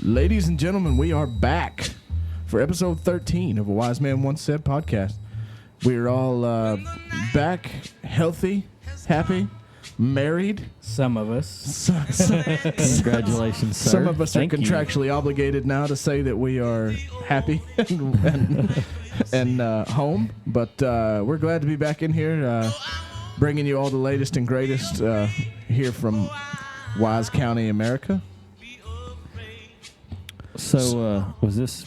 Ladies and gentlemen, we are back for episode 13 of A Wise Man Once Said podcast. We're all back, healthy, happy, married. Some of us. Congratulations, sir. Some of us Thank are contractually obligated now to say that we are happy and home. But we're glad to be back in here, bringing you all the latest and greatest here from Wise County, America. So, was this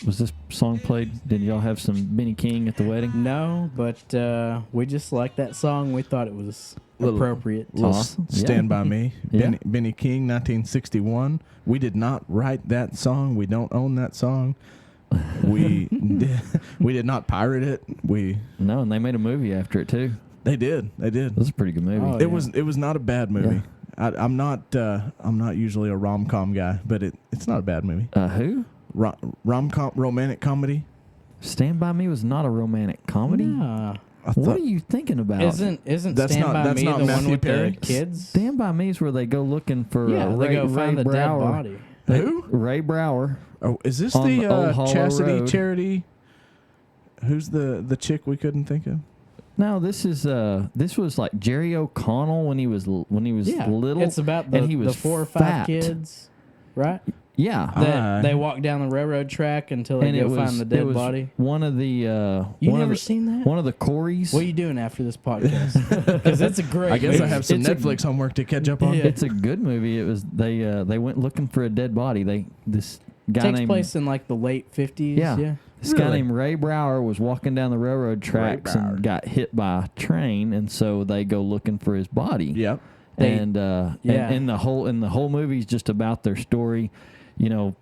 song played? Did y'all have some Benny King at the wedding? No, but we just liked that song. We thought it was appropriate. Awesome. Stand By Me. Yeah. Benny King, 1961. We did not write that song. We don't own that song. We did not pirate it. No, and they made a movie after it too. They did. It was a pretty good movie. Oh, It was not a bad movie. Yeah. I'm not usually a rom-com guy, but it's not a bad movie. Who? Rom-com, romantic comedy. Stand By Me was not a romantic comedy. Nah. What are you thinking about? Isn't That's Stand not- By that's Me not the Matthew one with Perry? the kids? Stand By Me is where they go looking for Yeah, Ray, they go find Ray the dead Brower. body. Who? Ray Brower. Oh, is this On the Old Hollow Chastity Road. Charity? Who's the chick we couldn't think of? No, this was like Jerry O'Connell when he was Yeah, little. it's about and he the was 4 or 5 fat. kids, right? Yeah. That they walk down the railroad track until they go find the it dead was body. One of the You one never of the, seen that? one of the Corys. What are you doing after this podcast? Because it's a great I guess movie. I have some It's a- Netflix homework to catch up on. Yeah. It's a good movie. It was they went looking for a dead body. This guy Takes named place in like the late 50s. Yeah. this guy Really? named Ray Brower was walking down the railroad tracks Brower. and got hit by a train, and so they go looking for his body. Yep. And Yeah. and the whole movie is just about their story. You know,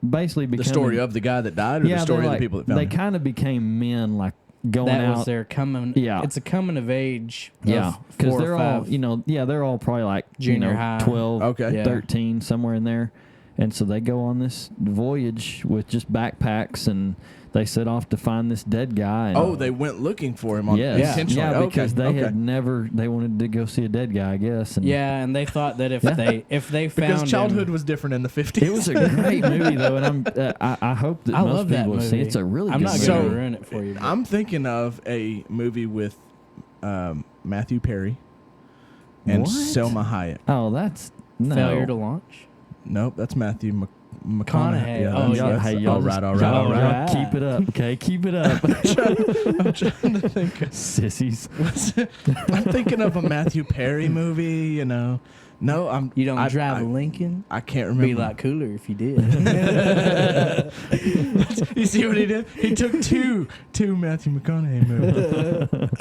basically The becoming, story of the guy that died, or the story they're of the people that found they him? kind of became men, like going That out. was their coming. Yeah. It's a coming of age. Yeah, because they're all, they're all probably like, Junior high. 12, Okay. Yeah. 13, somewhere in there. And so they go on this voyage with just backpacks, and they set off to find this dead guy. And Oh, they went looking for him on yes. intentionally. Yeah, Okay, because they okay. had never, they wanted to go see a dead guy, I guess. And Yeah, and they thought that if they found Because childhood him, was different in the 50s. it was a great movie, though, and I hope that I most love that people movie. see it. It's a really I'm good not movie. going So- to ruin it for you. but- I'm thinking of a movie with Matthew Perry and What? Selma Hayek. Oh, that's no. Failure to launch. Nope, that's Matthew McConaughey. McConaughey. Yeah, Oh, that's- yeah. that's- Hey, y'all all right, just- all right, y'all all right. Keep it up, okay? Keep it up. I'm trying to think. Sissies. I'm thinking of a Matthew Perry movie. No, You don't I- drive a I- Lincoln? I can't remember. Be a lot cooler if you did. You see what he did? He took two Matthew McConaughey movies.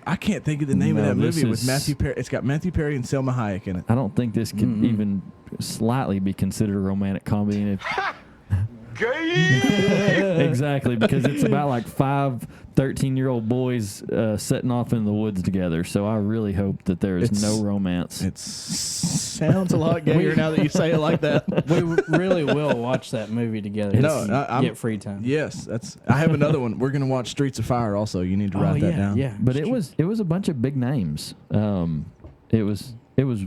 I can't think of the name of No, that this movie with is- Matthew Perry. It's got Matthew Perry and Selma Hayek in it. I don't think this could Mm-mm. even slightly be considered a romantic comedy. And exactly, because it's about like 5 13-year-old boys setting off in the woods together. So I really hope that there is It's- no romance. It sounds a lot gayer now that you say it like that. we really will watch that movie together. No, It's- I'm- get free time. Yes, I have another one. We're gonna watch Streets of Fire. Also, you need to write that down. Yeah, But it was a bunch of big names. It was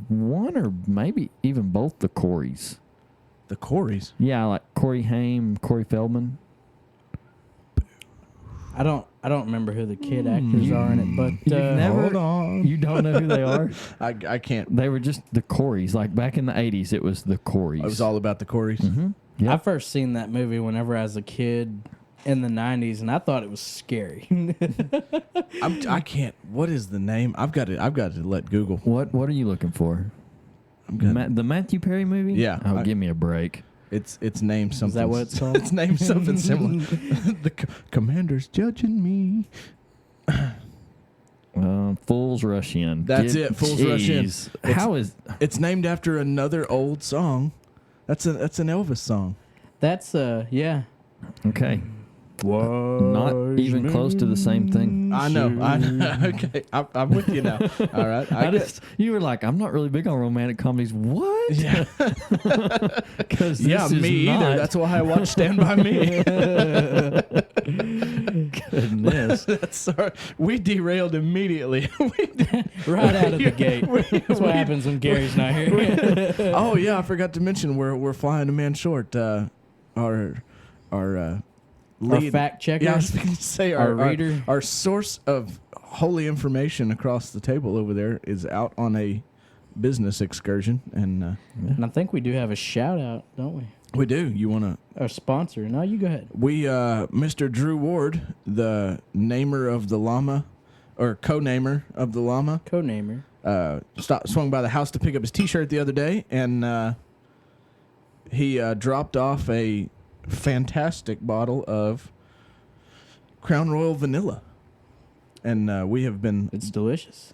one or maybe even both the Corys. The Corys. Yeah, like Corey Haim, Corey Feldman. I don't remember who the kid actors are in it, but You've never, Hold on. you don't know who they are. I can't. They were just the Corys. Like back in the 80s, it was the Corys. It was all about the Corys. Mm-hmm. I Yep. first seen that movie whenever I was a kid in the 90s, and I thought it was scary. I can't. What is the name? I've got to let Google. What are you looking for? I'm good. The Matthew Perry movie? Yeah, Oh, give me a break. It's named something. Is that what it's called? It's named something similar. The commander's judging me. Fools Rush In. That's it, Fools Rush In. Jeez. How is... It's named after another old song. That's an Elvis song. That's yeah. Okay. Not even close to the same thing. I know. Okay, I'm with you now. All right. You were like, I'm not really big on romantic comedies. What? Yeah. Because Yeah, me either. That's why I watch Stand By Me. Goodness. Sorry, we derailed immediately. Right out of the gate. That's what happens when Gary's not here. Oh yeah, I forgot to mention we're flying a man short. our Our lead fact checker. Yeah, I was going to say Our reader. Our source of holy information across the table over there is out on a business excursion, and And I think we do have a shout out, don't we? we do. You want to? Our sponsor. No, you go ahead. We, Mr. Drew Ward, the namer of the llama, or co-namer of the llama, Codenamer. swung by the house to pick up his T-shirt the other day, and he dropped off a fantastic bottle of Crown Royal Vanilla, and we have been It's delicious.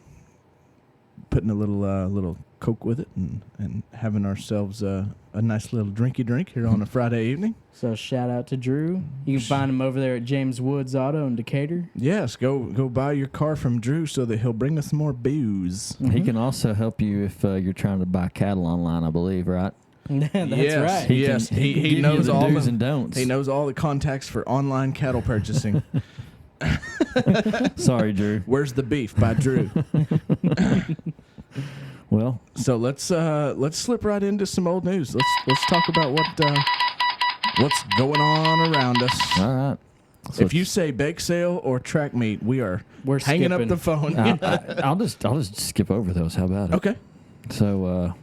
putting a little Coke with it and having ourselves a nice little drinky drink here on a Friday evening. So shout out to Drew. You can find him over there at James Woods Auto in Decatur. Yes, go buy your car from Drew so that he'll bring us more booze. He can also help you if you're trying to buy cattle online, I believe, right? That's Yes. right. Yes, can he give you knows the all do's the- and don'ts. He knows all the contacts for online cattle purchasing. Sorry, Drew. Where's the beef by Drew? Well, So let's slip right into some old news. Let's talk about what's going on around us. all right. So If you say bake sale or track meet, We're hanging up skipping. the phone. I'll just skip over those. How about it? Okay. So,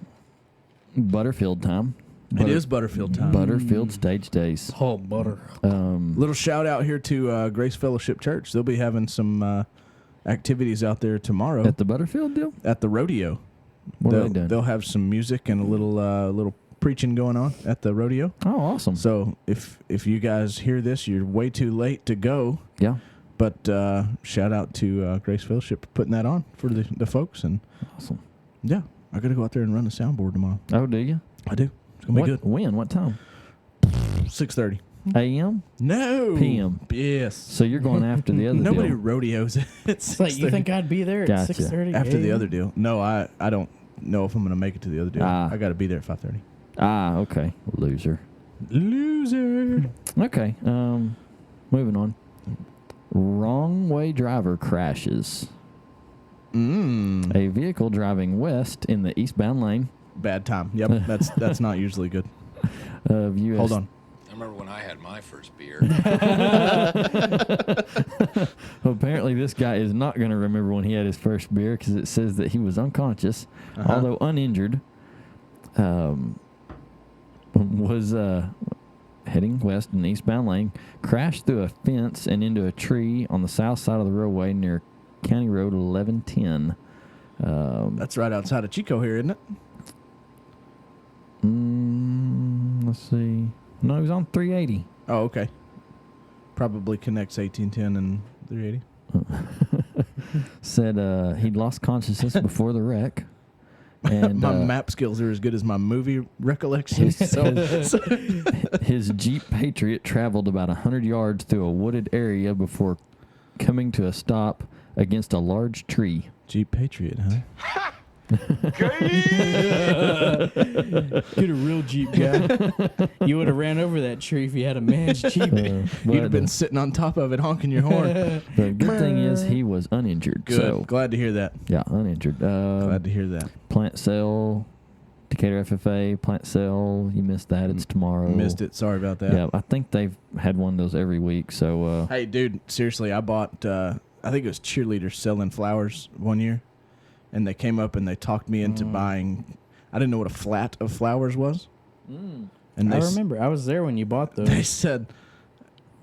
Butterfield time. It is Butterfield time. Butterfield Stage Days. Oh, butter. Little shout out here to Grace Fellowship Church. They'll be having some activities out there tomorrow At the Butterfield deal? at the rodeo. What are they doing? They'll have some music and a little preaching going on at the rodeo. Oh, awesome. So if you guys hear this, you're way too late to go. Yeah. But shout out to Grace Fellowship for putting that on for the folks. And Awesome. yeah, I got to go out there and run the soundboard tomorrow. Oh, do you? I do. It's going to be good. When? What time? 6:30. A.M.? No. PM. Yes. So you're going after the other Nobody deal. rodeos at It's like, you 6:30. think I'd be there at Gotcha. 6:30? After the other deal. No, I don't know if I'm going to make it to the other deal. Ah. I got to be there at 5:30. Ah, okay. Loser. Loser. Okay. Moving on. Wrong way driver crashes. A vehicle driving west in the eastbound lane Bad time. Yep, that's not usually good. of US. Hold on. I remember when I had my first beer. Apparently, this guy is not going to remember when he had his first beer because it says that he was unconscious, although uninjured. Was heading west in the eastbound lane, crashed through a fence and into a tree on the south side of the roadway near County Road 1110. That's right outside of Chico here, isn't it? Let's see. No, he was on 380. Oh, okay. Probably connects 1810 and 380. Said he'd lost consciousness before the wreck. And My map skills are as good as my movie recollections. his Jeep Patriot traveled about 100 yards through a wooded area before coming to a stop against a large tree. Jeep Patriot, huh? Get a real Jeep guy. You would have ran over that tree if you had a man's Jeep. You'd have been sitting on top of it honking your horn. The good thing is he was uninjured. Good. So, Glad to hear that. yeah, uninjured. Glad to hear that. Plant sale, Decatur FFA, plant sale. You missed that. It's tomorrow. Missed it. Sorry about that. Yeah, I think they've had one of those every week. So, Hey, dude, seriously, I bought, I think it was cheerleaders selling flowers one year, and they came up and they talked me into buying, I didn't know what a flat of flowers was. And I remember. I was there when you bought those. They said,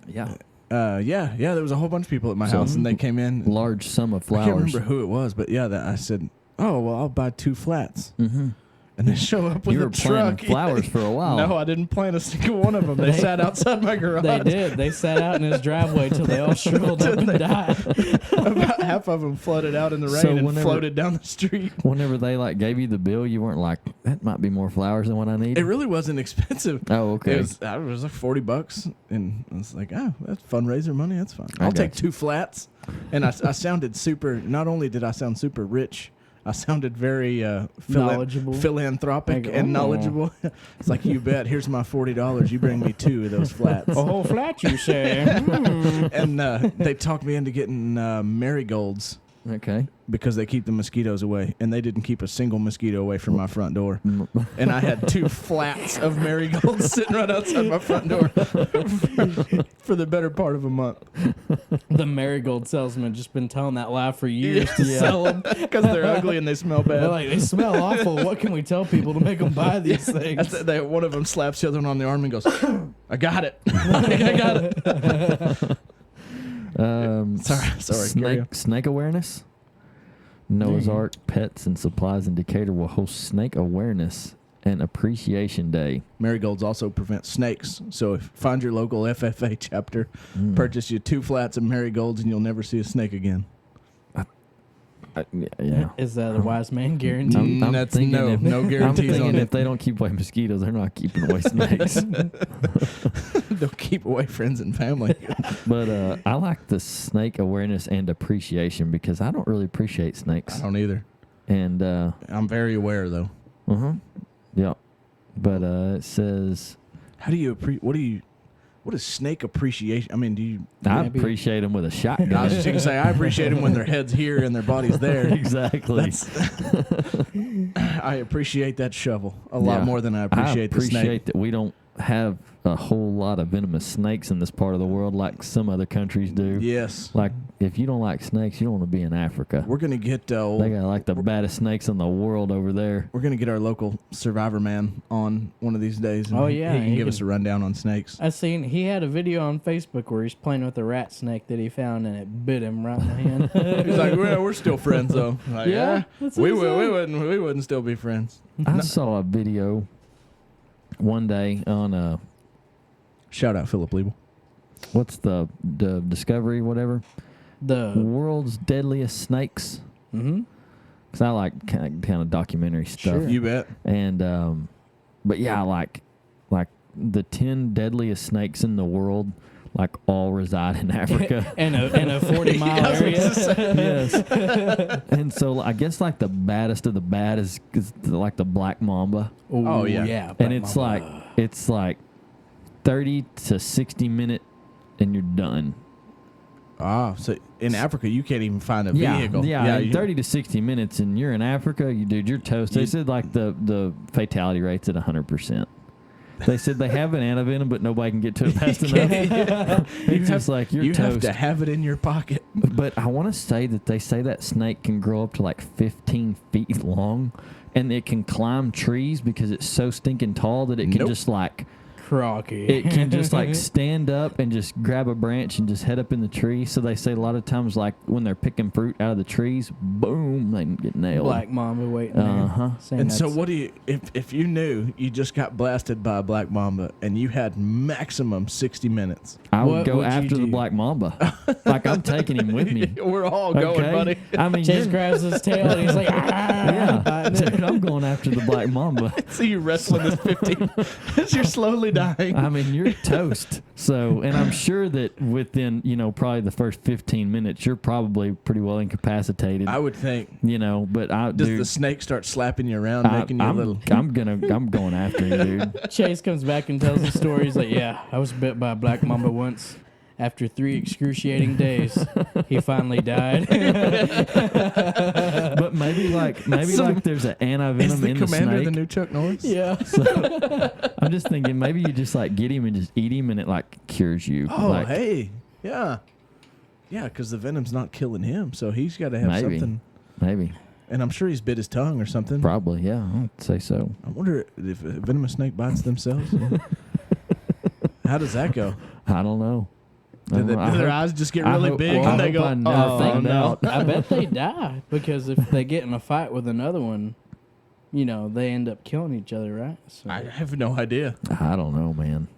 yeah, yeah, there was a whole bunch of people at my house, and they came in. large sum of I flowers. can't remember who it was, but yeah, I said, oh, well, I'll buy 2 flats. Mm-hmm. And they show up with You a were planting truck. flowers for a while. No, I didn't plant a single one of them. They sat outside my garage. They did. They sat out in his driveway till they all shriveled up and died. About half of them flooded out in the rain So and whenever- floated down the street. Whenever they gave you the bill, you weren't like, that might be more flowers than what I need. It really wasn't expensive. Oh, okay. It was like $40, and I was like, oh, that's fundraiser money. That's fine. I I'll take got 2 flats. And I sounded super. Not only did I sound super rich, I sounded very Knowledgeable. philanthropic Like, and oh. knowledgeable. It's like, you bet. Here's my $40. You bring me 2 of those flats. A whole flat, you say? And they talked me into getting marigolds Okay. because they keep the mosquitoes away, and they didn't keep a single mosquito away from my front door. And I had 2 flats of marigolds sitting right outside my front door for the better part of a month The marigold salesman just been telling that lie for years to sell them. because they're ugly and they smell bad. They're like, they smell awful. What can we tell people to make them buy these things? One of them slaps the other one on the arm and goes, "I got it, I got it." Sorry. Carry on. Snake awareness. Noah's Ark Pets and Supplies in Decatur will host Snake Awareness and Appreciation Day. Marigolds also prevent snakes, so find your local FFA chapter, purchase you 2 flats of marigolds, and you'll never see a snake again. Yeah. Is that a wise man guarantee? I'm That's thinking no if- guarantees I'm thinking on if it. they don't keep away mosquitoes, they're not keeping away snakes. They'll keep away friends and family. But I like the snake awareness and appreciation because I don't really appreciate I snakes. don't either. And I'm very aware though. yeah. But it says How do you what is snake appreciation? I mean, do you? I Maybe- appreciate them with a I was shotgun. just gonna say I appreciate them when their head's here and their body's there. Exactly. I appreciate that shovel a lot Yeah. more than I appreciate the snake. appreciate that we don't have a whole lot of venomous snakes in this part of the world like some other countries do. Yes, Like, if you don't like snakes, you don't want to be in Africa. we're gonna get They got like the baddest snakes in the world over there. we're gonna get our local survivor man on one of these days. And Oh, yeah, he can he give can- us a rundown on snakes. I seen he had a video on Facebook where he's playing with a rat snake that he found and it bit him right in the hand. He's like, well, we're still friends though. Like, Yeah, that's what we he said. we wouldn't still be friends. I saw a video one day on Shout out Philip Liebel. what's the Discovery whatever The world's deadliest snakes. mm-hmm. Because I like kind of documentary stuff. Sure. You bet. And but yeah, like the 10 deadliest snakes in the world, like all reside in Africa. in a 40-mile I was area. gonna say. Yes. And so I guess like the baddest of the bad is like the black mamba, Oh, yeah. yeah. and it's like 30 to 60 minute, and you're done. Ah, so in Africa you can't even find a vehicle. Yeah, in you- 30 to 60 minutes, and you're in Africa, you're toast. They said like the fatality rate's at 100%. They said they have an antivenom, but nobody can get to it fast enough. It's just like you're you toast. have to have it in your pocket. But I want to say that they say that snake can grow up to like 15 feet long, and it can climb trees because it's so stinking tall that it can Nope. just like Crocky. it can just like stand up and just grab a branch and just head up in the tree. So they say a lot of times, like when they're picking fruit out of the trees, boom, they can get nailed. Black mamba waiting Uh-huh. there. saying And so that's- what do you if you knew you just got blasted by a black mamba and you had maximum 60 minutes? I would What go would you after the do? black mamba. Like I'm taking him with me. We're all going, Okay? buddy. I mean, Chase you're- grabs his tail and he's like, yeah, biting it. dude, I'm going after the black mamba. See you wrestling this 15 as you're slowly dying. I mean, you're toast. So, and I'm sure that within, probably the first 15 minutes, you're probably pretty well incapacitated. I would think. But Does dude, the snake start slapping you around, making you a little? I'm going after him, dude. Chase comes back and tells the story. He's like, yeah, I was bit by a black mamba once. After 3 excruciating days, he finally died. But maybe like there's an antivenom Is the in the commander snake. the new Chuck Norris? Yeah. I'm just thinking maybe you just like get him and just eat him and it like cures you. Oh, like, hey, yeah, yeah, because the venom's not killing him, so he's got to have Maybe. something. maybe, And I'm sure he's bit his tongue or something. probably, yeah, I'd say so. I wonder if a venomous snake bites themselves. How does that go? I don't know. Do, do I their hope- eyes just get I really hope- big well, and I they hope go, I never oh, find no. out. I bet they die because if they get in a fight with another one, they end up killing each other, right? So I have no idea. I don't know, man.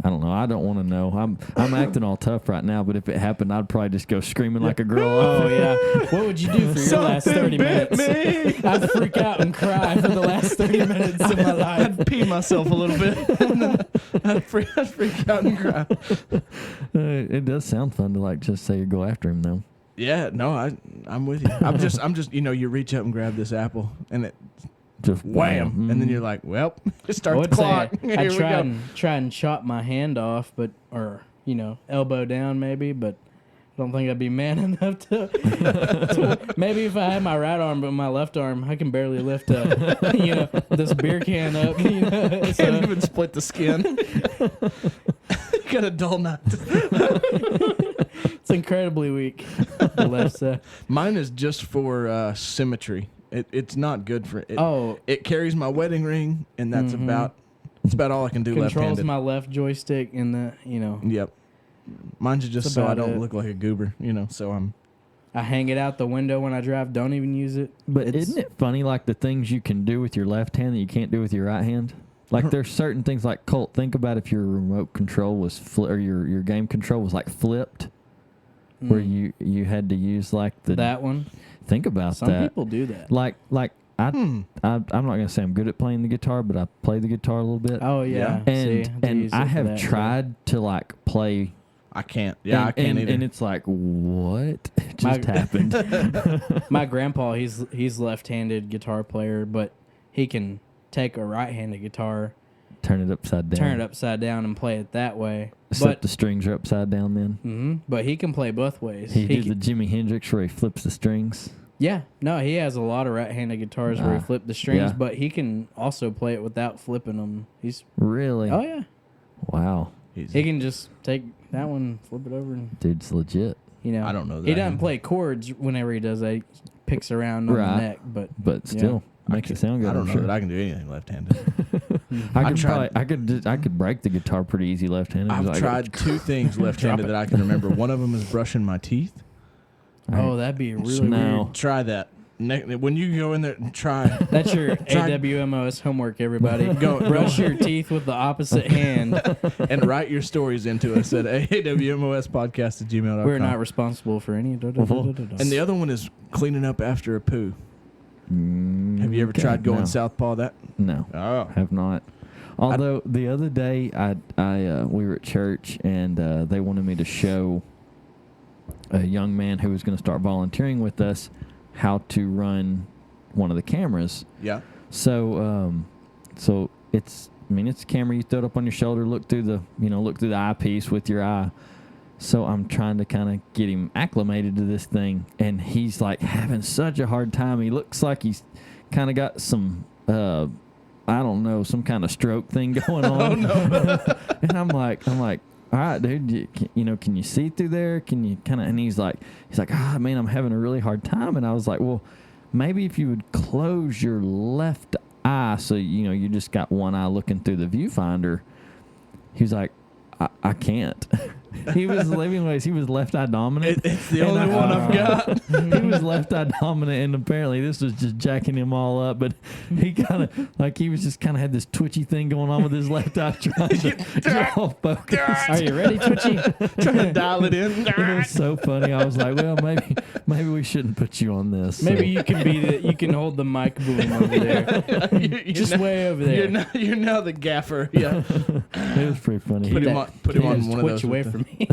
I don't know. I don't want to know. I'm acting all tough right now, but if it happened, I'd probably just go screaming like a girl. Oh yeah. What would you do for your last 30 minutes? Me. I'd freak out and cry for the last 30 minutes of my life. I'd pee myself a little bit. And then I'd freak out and cry. It does sound fun to like just say you go after him though. Yeah, no, I'm with you. I'm just you reach up and grab this apple and it Just wham, and then you're like, well, start the clock. Here I we try go. and chop my hand off, or elbow down maybe, but don't think I'd be man enough to maybe if I had my right arm, but my left arm, I can barely lift this beer can up. Can't even split the skin. You got a dull nut. It's incredibly weak. The left side. Mine is just for symmetry. It's not good for it. Oh, It carries my wedding ring, and that's about all I can do controls left-handed. my left joystick and the Yep. Mine's just That's so I about don't it. look like a goober, so I'm... I hang it out the window when I drive. Don't even use it. But isn't it funny, like the things you can do with your left hand that you can't do with your right hand? Like there's certain things like Colt. Think about if your remote control was or your game control was like flipped, where you had to use like that one. Think about Some that. people do that. Like I'm not gonna say I'm good at playing the guitar, but I play the guitar a little bit. Oh yeah. And I have tried to like play. I can't. Yeah, I can't either. And it's like, what just happened? My grandpa, he's left-handed guitar player, but he can take a right-handed guitar, Turn it upside down, and play it that way. Except the strings are upside down then. But he can play both ways. He did the Jimi Hendrix where he flips the strings. Yeah, no, he has a lot of right-handed guitars where he flipped the strings, yeah. but he can also play it without flipping them. He's Really? Oh yeah, Wow. he can just take that one, flip it over, and Dude's legit. I don't know that. He doesn't play chords whenever he does that. He picks around on the neck, but still makes it sound good. I don't know sure. that I can do anything left-handed. I could break the guitar pretty easy left-handed. I've tried two things left-handed that I can remember. One of them is brushing my teeth. Oh, that'd be really No. weird. Try that. When you go in there and try. That's your AWMOS homework, everybody. Go brush your teeth with the opposite hand. And write your stories into us at awmospodcast@gmail.com. We're not responsible for any. And the other one is cleaning up after a poo. Have you ever tried going southpaw that? No. Oh. Have not. Although the other day we were at church and they wanted me to show a young man who was going to start volunteering with us how to run one of the cameras. Yeah. So it's a camera, you throw it up on your shoulder, look through the eyepiece with your eye. So I'm trying to kind of get him acclimated to this thing, and he's like having such a hard time. He looks like he's kind of got some I don't know, some kind of stroke thing going on. Oh no. And I'm like, all right, dude, can you see through there? Can you kind of? And he's like, man, I'm having a really hard time. And I was like, well, maybe if you would close your left eye, so you just got one eye looking through the viewfinder. He was like, I can't. He was left eye dominant. It's the only one I've got. He was left eye dominant, and apparently this was just jacking him all up. But he kind of he was just kind of had this twitchy thing going on with his left eye, trying to draw focus. Are you ready, Twitchy? Trying to dial it in. It was so funny. I was like, well, maybe we shouldn't put you on this. Maybe you can hold the mic boom over there. Just way over there. You're now the gaffer. Yeah. It was pretty funny. Put him on one of those. Twitch away from me.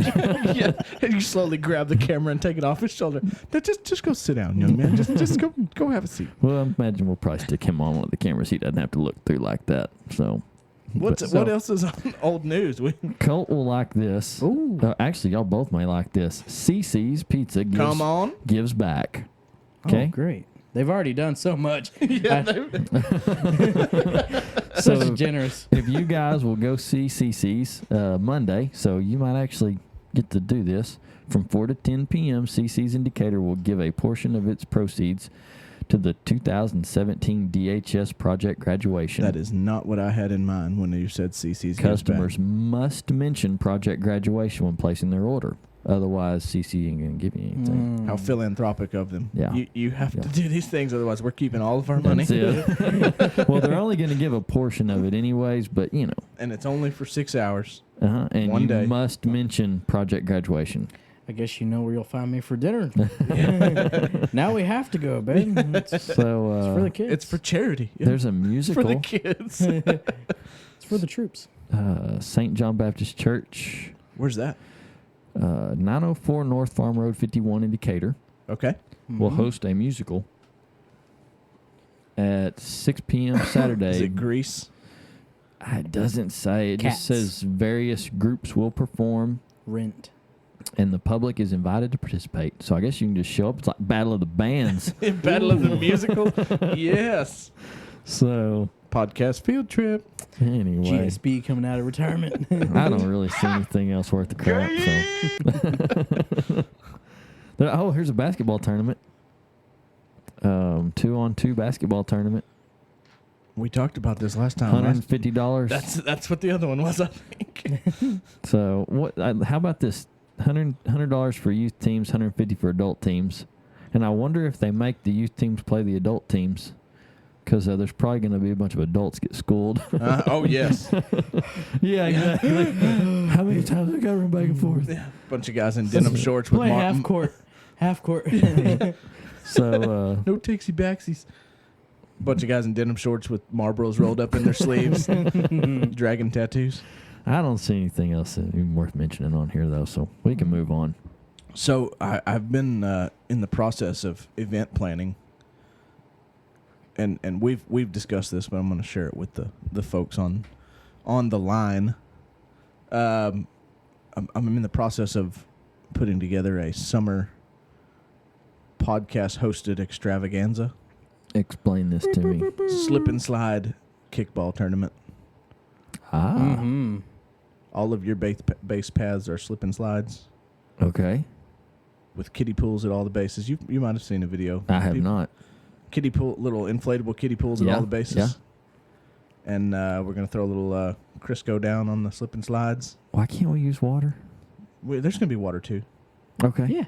Yeah, and you slowly grab the camera and take it off his shoulder. Now just go sit down, young man. Just go have a seat. Well, I imagine we'll probably stick him on one of the cameras. He doesn't have to look through like that. So, what else is on old news? Colt will like this. Ooh. Actually, y'all both may like this. CC's Pizza gives back. Okay, Oh, great. They've already done so much. Yeah, Such generous. If you guys will go see CC's Monday, so you might actually get to do this, from 4 to 10 p.m., CC's in Decatur will give a portion of its proceeds to the 2017 DHS project graduation. That is not what I had in mind when you said CC's. Customers must mention project graduation when placing their order. Otherwise, CC ain't going to give you anything. How philanthropic of them. Yeah. You have to do these things, otherwise we're keeping all of our money. That's it. Well, they're only going to give a portion of it anyways, but And it's only for 6 hours. And One you day. must mention project graduation. I guess you know where you'll find me for dinner. Now we have to go, babe. It's So for the kids. It's for charity. Yeah. there's a musical. for the kids. It's for the troops. St. John Baptist Church, Where's that? 904 North Farm Road 51 in Decatur, Okay. will host a musical at 6 p.m. Saturday. Is it Grease? It doesn't say. It Cats. just says various groups will perform. Rent. and the public is invited to participate. So I guess you can just show up. It's like Battle of the Bands. Battle of the Musical. Yes. So Podcast field trip. anyway, GSB coming out of retirement. I don't really see anything else worth the crap. So. Oh, here's a basketball tournament. 2-on-2 basketball tournament. We talked about this last time. $150. That's what the other one was, I think. So what? How about this? $100 for youth teams, $150 for adult teams, and I wonder if they make the youth teams play the adult teams, because there's probably going to be a bunch of adults get schooled. Oh yes. Yeah, exactly. How many times I got to run back and forth? Yeah. Bunch of guys in denim shorts with Play half court. Half court. So no takesy backsies. Bunch of guys in denim shorts with Marlboros rolled up in their sleeves, dragon tattoos. I don't see anything else even worth mentioning on here, though, so we can move on. So I've been in the process of event planning, and we've discussed this, but I'm going to share it with the folks on the line. I'm in the process of putting together a summer podcast hosted extravaganza. Explain this to me. Slip and slide kickball tournament. Ah, Mm-hmm. All of your base paths are slip and slides okay. with kiddie pools at all the bases. You might have seen a video. I have not. Kiddie pool, little inflatable kiddie pools at all the bases. Yeah. And we're gonna throw a little Crisco down on the slip and slides. Why can't we use water? There's gonna be water too, Okay. Yeah.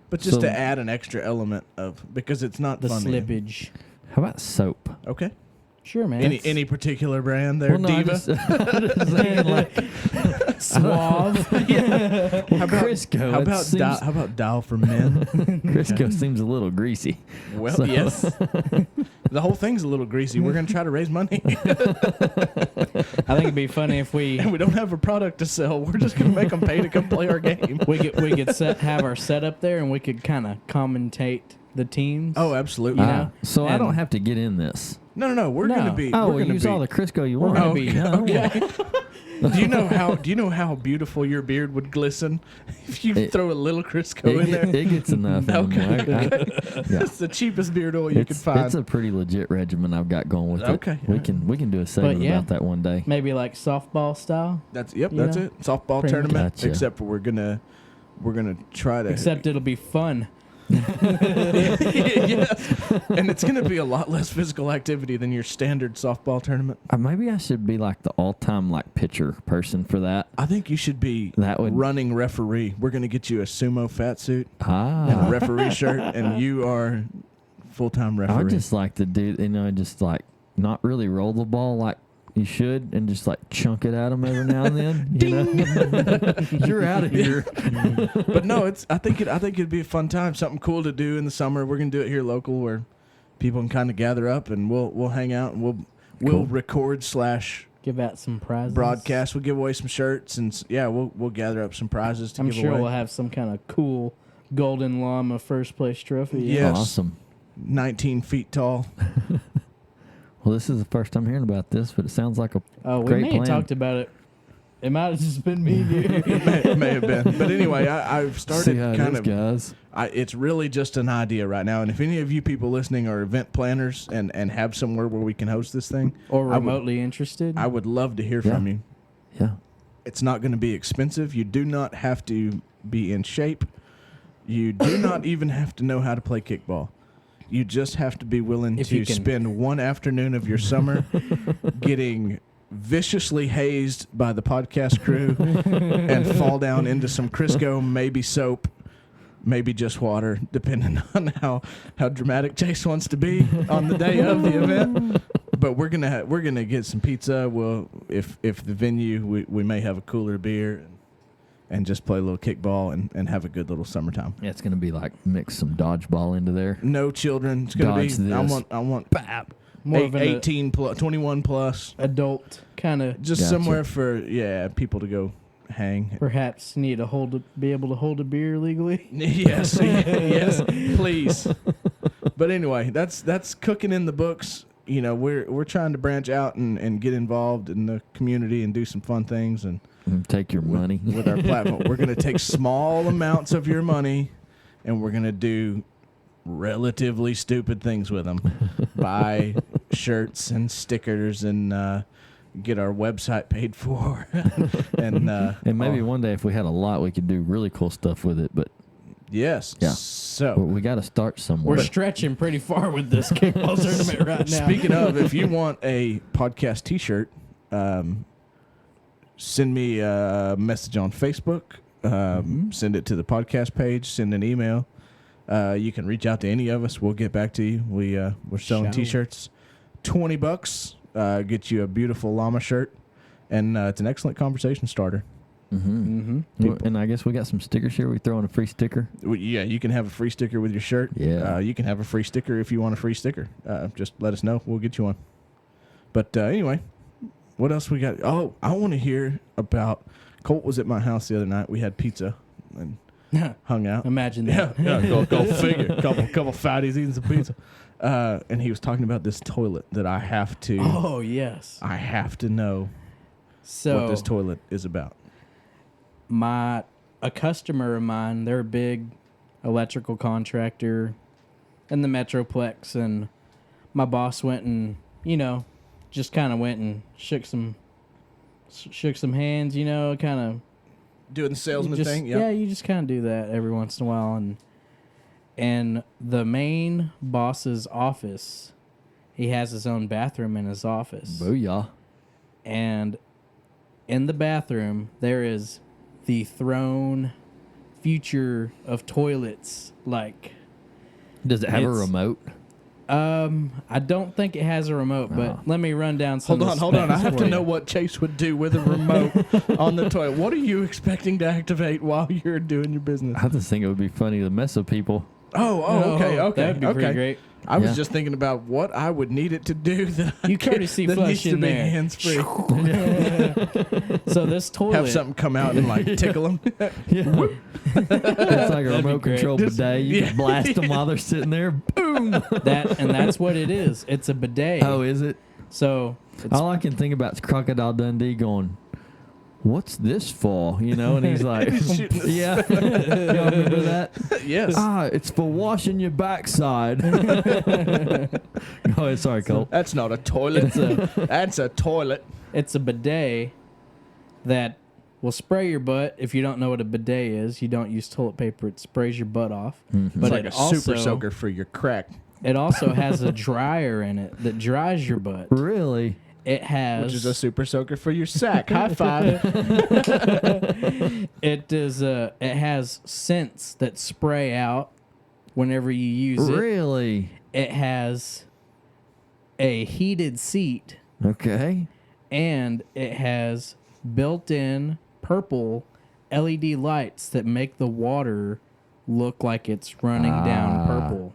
but just So- to add an extra element of, because it's not The fun. slippage. How about soap? Okay. Sure, man. Any particular brand there, Well, no, Diva? I'm just saying, like, Suave. How about Crisco. how it about seems- how about Dial for Men? Crisco seems a little greasy. Well, So- yes. The whole thing's a little greasy. We're gonna try to raise money, I think it'd be funny if and we don't have a product to sell. We're just gonna make them pay to come play our game. we could have our setup there, and we could kind of commentate the teams. Oh, absolutely. You know? So I And- don't have to get in this. No. We're No. gonna be. Oh, we're well, gonna use be, all the Crisco you We're want. gonna be Okay. Do you know how beautiful your beard would glisten if you throw a little Crisco in there? It gets enough. Okay. Yeah. It's the cheapest beard oil you could It's find. a pretty legit regimen I've got going with it. Okay. We can do a segment yeah. about that one day. Maybe like softball style, That's You that's know? it. Softball Pretty much. tournament. Gotcha. Except for we're gonna try to except it'll be fun. yes, and it's gonna be a lot less physical activity than your standard softball tournament. Maybe I should be like the all-time like pitcher person for that. I think you should be That would- running referee. We're gonna get you a sumo fat suit and a Ah, referee shirt, and you are full-time I referee. would just like to do, just like not really roll the ball like you should, and just like chunk it at them every now and then. You know, you're out of here. But no, I think it'd be a fun time, something cool to do in the summer. We're gonna do it here local, where people can kind of gather up, and we'll hang out, and we'll Cool. record / Give out some prizes. broadcast. We'll give away some shirts, and we'll gather up some prizes to I'm give sure away. we'll have some kind of cool golden llama first place trophy. Yes. Awesome. 19 feet tall. Well, this is the first time hearing about this, but it sounds like a Oh, we Great may have plan. talked about it. It might have just been me, dude. It may have been, but anyway, I've started see how it kind is, of. guys. It's really just an idea right now, and if any of you people listening are event planners and have somewhere where we can host this thing, Or I would- remotely interested. I would love to hear Yeah. from you. Yeah. It's not going to be expensive. You do not have to be in shape. You do not even have to know how to play kickball. You just have to be willing If to you can- spend one afternoon of your summer getting viciously hazed by the podcast crew and fall down into some Crisco, maybe soap, maybe just water, depending on how dramatic Chase wants to be on the day of the event. But we're gonna get some pizza. Well, if the venue, we may have a cooler beer and just play a little kickball and have a good little summertime. Yeah, it's gonna be like mix some dodgeball into there. No children. It's gonna Dodge be. I this. want More of an 18 plus, 21 plus. adult kind of Just Gotcha. somewhere for people to go hang. perhaps need to be able to hold a beer legally. Yes, yes, please. But anyway, that's cooking in the books. You know, we're trying to branch out and get involved in the community and do some fun things, and Take your money. with our platform. We're going to take small amounts of your money, and we're going to do relatively stupid things with them. Buy shirts and stickers and get our website paid for. and maybe one day if we had a lot, we could do really cool stuff with it. But yes. Yeah. So But we got to start somewhere. We're stretching pretty far with this kickball tournament right now. speaking of, if you want a podcast T-shirt, send me a message on Facebook. Send it to the podcast page. Send an email. You can reach out to any of us. We'll get back to you. We're selling Shall we? T-shirts, $20. Get you a beautiful llama shirt, and it's an excellent conversation starter. And I guess we got some stickers here. We throw in a free sticker. Yeah, you can have a free sticker with your shirt. Yeah. You can have a free sticker if you want a free sticker. Just let us know. We'll get you one. But anyway, what else we got? Oh, I want to hear about Colt was at my house the other night. We had pizza and hung out. Imagine that. Yeah, go figure. Couple fatties eating some pizza. And he was talking about this toilet that I have to Oh, yes. I have to know So what this toilet is about. a customer of mine, they're a big electrical contractor in the Metroplex, and my boss went and, just kind of went and shook some hands, kind of Doing the salesman thing? Yeah, you just kind of do that every once in a while. And the main boss's office, he has his own bathroom in his office. Booyah. And in the bathroom, there is the thrown future of toilets. Like, Does it have a It's- remote? I don't think it has a remote, but Oh. let me run down some. Hold on. I have to for know you. what Chase would do with a remote on the toilet. What are you expecting to activate while you're doing your business? I just think it would be funny to mess with people. Okay. That'd be pretty great. I was Yeah. just thinking about what I would need it to do that You can already see that flush needs to in be there. hands free. So this toilet, Have something come out and like tickle them. Yeah. It's like a remote great. control bidet. You Yeah. can blast them while they're sitting there. Boom. that's what it is. It's a bidet. Oh, is it? So it's All I can think about is Crocodile Dundee going, "What's this for?" And he's like, Shooting the "Yeah, y'all remember that? Yes. It's for washing your backside." Go ahead, sorry, Colt. That's not a toilet. That's a toilet. it's a bidet that will spray your butt. If you don't know what a bidet is, you don't use toilet paper. It sprays your butt off. It's But like it a super also- soaker for your crack, It also has a dryer in it that dries your butt. Really? It has which is a super soaker for your sack. High five. it has scents that spray out whenever you use it. Really? It has a heated seat, Okay. and it has built-in purple LED lights that make the water look like it's running down purple.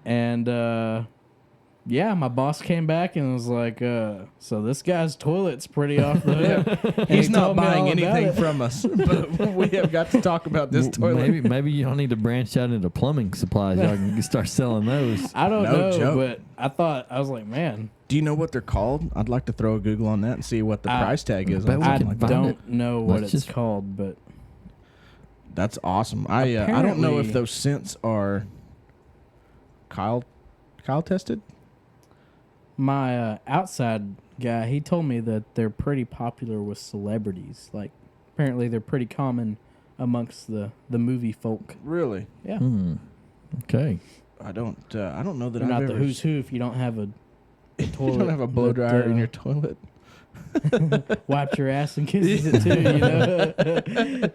And yeah, my boss came back and was like, so this guy's toilet's pretty off the hook. And He's he not told me buying all about anything it. from us, but we have got to talk about this toilet. Maybe you don't need to branch out into plumbing supplies. Y'all can start selling those. I don't No know, joke. but I was like, man, Do you know what they're called? I'd like to throw a Google on that and see what the price tag is. bet On we I something can like that. find don't know what Let's it's just- called, but That's awesome. I don't know if Apparently- those scents are Kyle tested. my outside guy, he told me that they're pretty popular with celebrities. Like, apparently they're pretty common amongst the movie folk. Really? Yeah. Okay. I don't know that They're I've not ever. the who's who if you don't have a you toilet. don't have a blow that, dryer in your toilet. wiped your ass and kisses it too,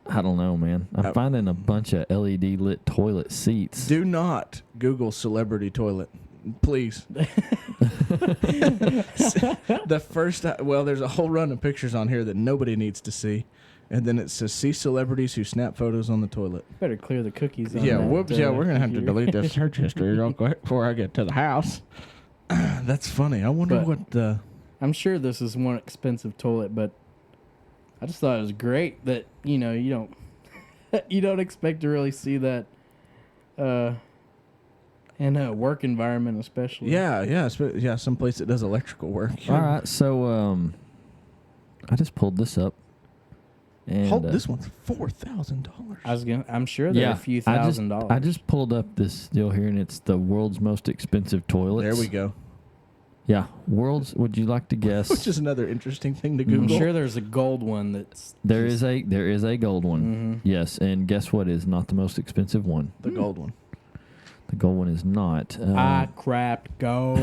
I don't know, man. I'm finding a bunch of LED lit toilet seats. Do not Google celebrity toilet, please. The first, there's a whole run of pictures on here that nobody needs to see, and then it says see celebrities who snap photos on the toilet. Better clear the cookies. On Yeah, that, whoops. Yeah, we're gonna have to computer. delete this search history real quick before I get to the house. That's funny. I wonder But- what the. I'm sure this is one expensive toilet, but I just thought it was great that you don't you don't expect to really see that in a work environment, especially. Yeah. Someplace that does electrical work. All right, so I just pulled this up. And, Hold, this one's $4,000. I'm sure they're a few $1,000. I just pulled up this deal here, and it's the world's most expensive toilets. There we go. Yeah, world's. Would you like to guess? Which is another interesting thing to I'm Google. sure there's a gold one that's. There is a gold one. Mm-hmm. Yes, and guess what is not the most expensive one? The gold one. The gold one is not. I crapped gold.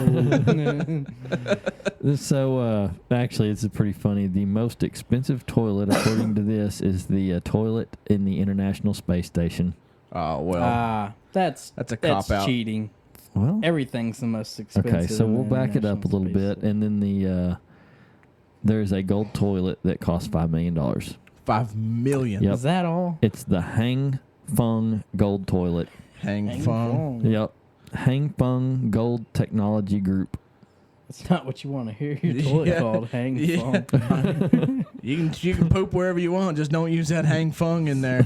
So actually, it's pretty funny. The most expensive toilet, according to this, is the toilet in the International Space Station. Oh well, that's a cop out. Cheating. Well, Everything's the most expensive. okay, so in we'll the back it up a International little Space bit, Station. and then there's a gold toilet that costs $5 million. $5 million. Yep. Is that all? It's the Hang Fung Gold Toilet. Hang fun. Yep. Hang Fung Gold Technology Group. It's not what you want to hear your toilet Yeah. called. Hang Yeah. fun. You can poop wherever you want. Just don't use that hang fung in there.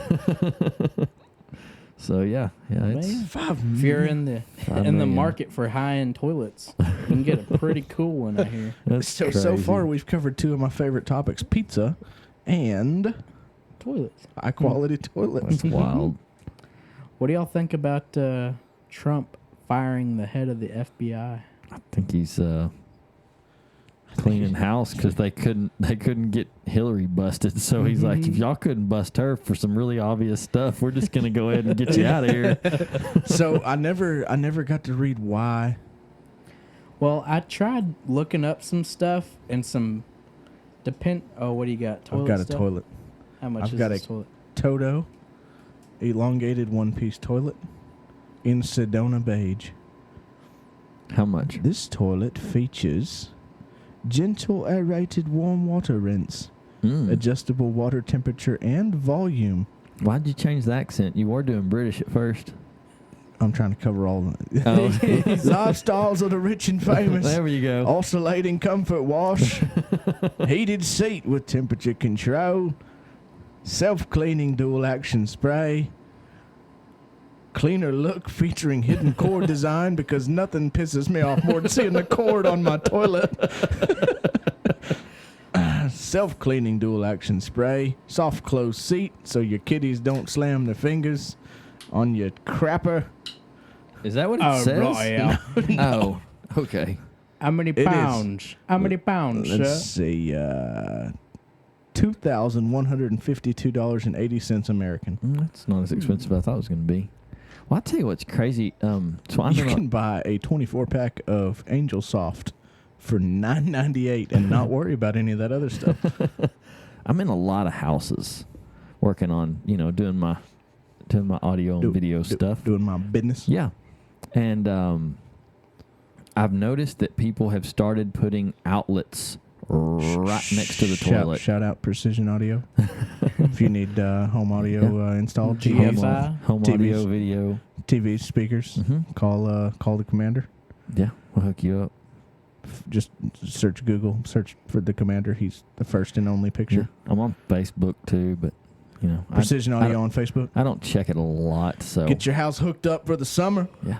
So yeah, it's Man. $5 If you're million. in $5 the million. market for high end toilets, you can get a pretty cool one I hear. That's So crazy. far we've covered two of my favorite topics: pizza and Toilets. high quality toilets. That's wild. What do y'all think about Trump firing the head of the FBI? I think he's cleaning house because they couldn't get Hillary busted. So he's like, if y'all couldn't bust her for some really obvious stuff, we're just gonna go ahead and get you out of here. So I never got to read why. Well, I tried looking up some stuff and some what do you got? Toilet I've got a stuff? toilet. How much I've is got this a- toilet? Toto elongated one-piece toilet in Sedona beige. How much? This toilet features gentle aerated warm water rinse, adjustable water temperature and volume. Why'd you change the accent? You were doing British at first. I'm trying to cover all Oh. lifestyles of the rich and famous. There we go. Oscillating comfort wash, heated seat with temperature control, self-cleaning dual action spray, cleaner look featuring hidden cord design because nothing pisses me off more than seeing the cord on my toilet. Self-cleaning dual action spray, soft close seat so your kitties don't slam their fingers on your crapper. Is that what it Oh, says? right, yeah. Oh, okay. How many It is. pounds? How many pounds, Let's sir? see, $2,152.80 American. That's not as expensive as I thought it was going to be. Well, I'll tell you what's crazy. So I'm You in can buy a 24-pack of Angel Soft for $9.98 and not worry about any of that other stuff. I'm in a lot of houses working on, doing my audio and video stuff. Doing my business. Yeah. And I've noticed that people have started putting outlets right next to the toilet. Shout out Precision Audio. If you need home audio installed, GFI. Home TVs. audio, video. TV speakers, call the commander. Yeah, we'll hook you up. Just search Google, search for the commander. He's the first and only Yeah. picture. I'm on Facebook too, but Precision I Audio don't- on Facebook. I don't check it a lot. So Get your house hooked up for the summer. yeah.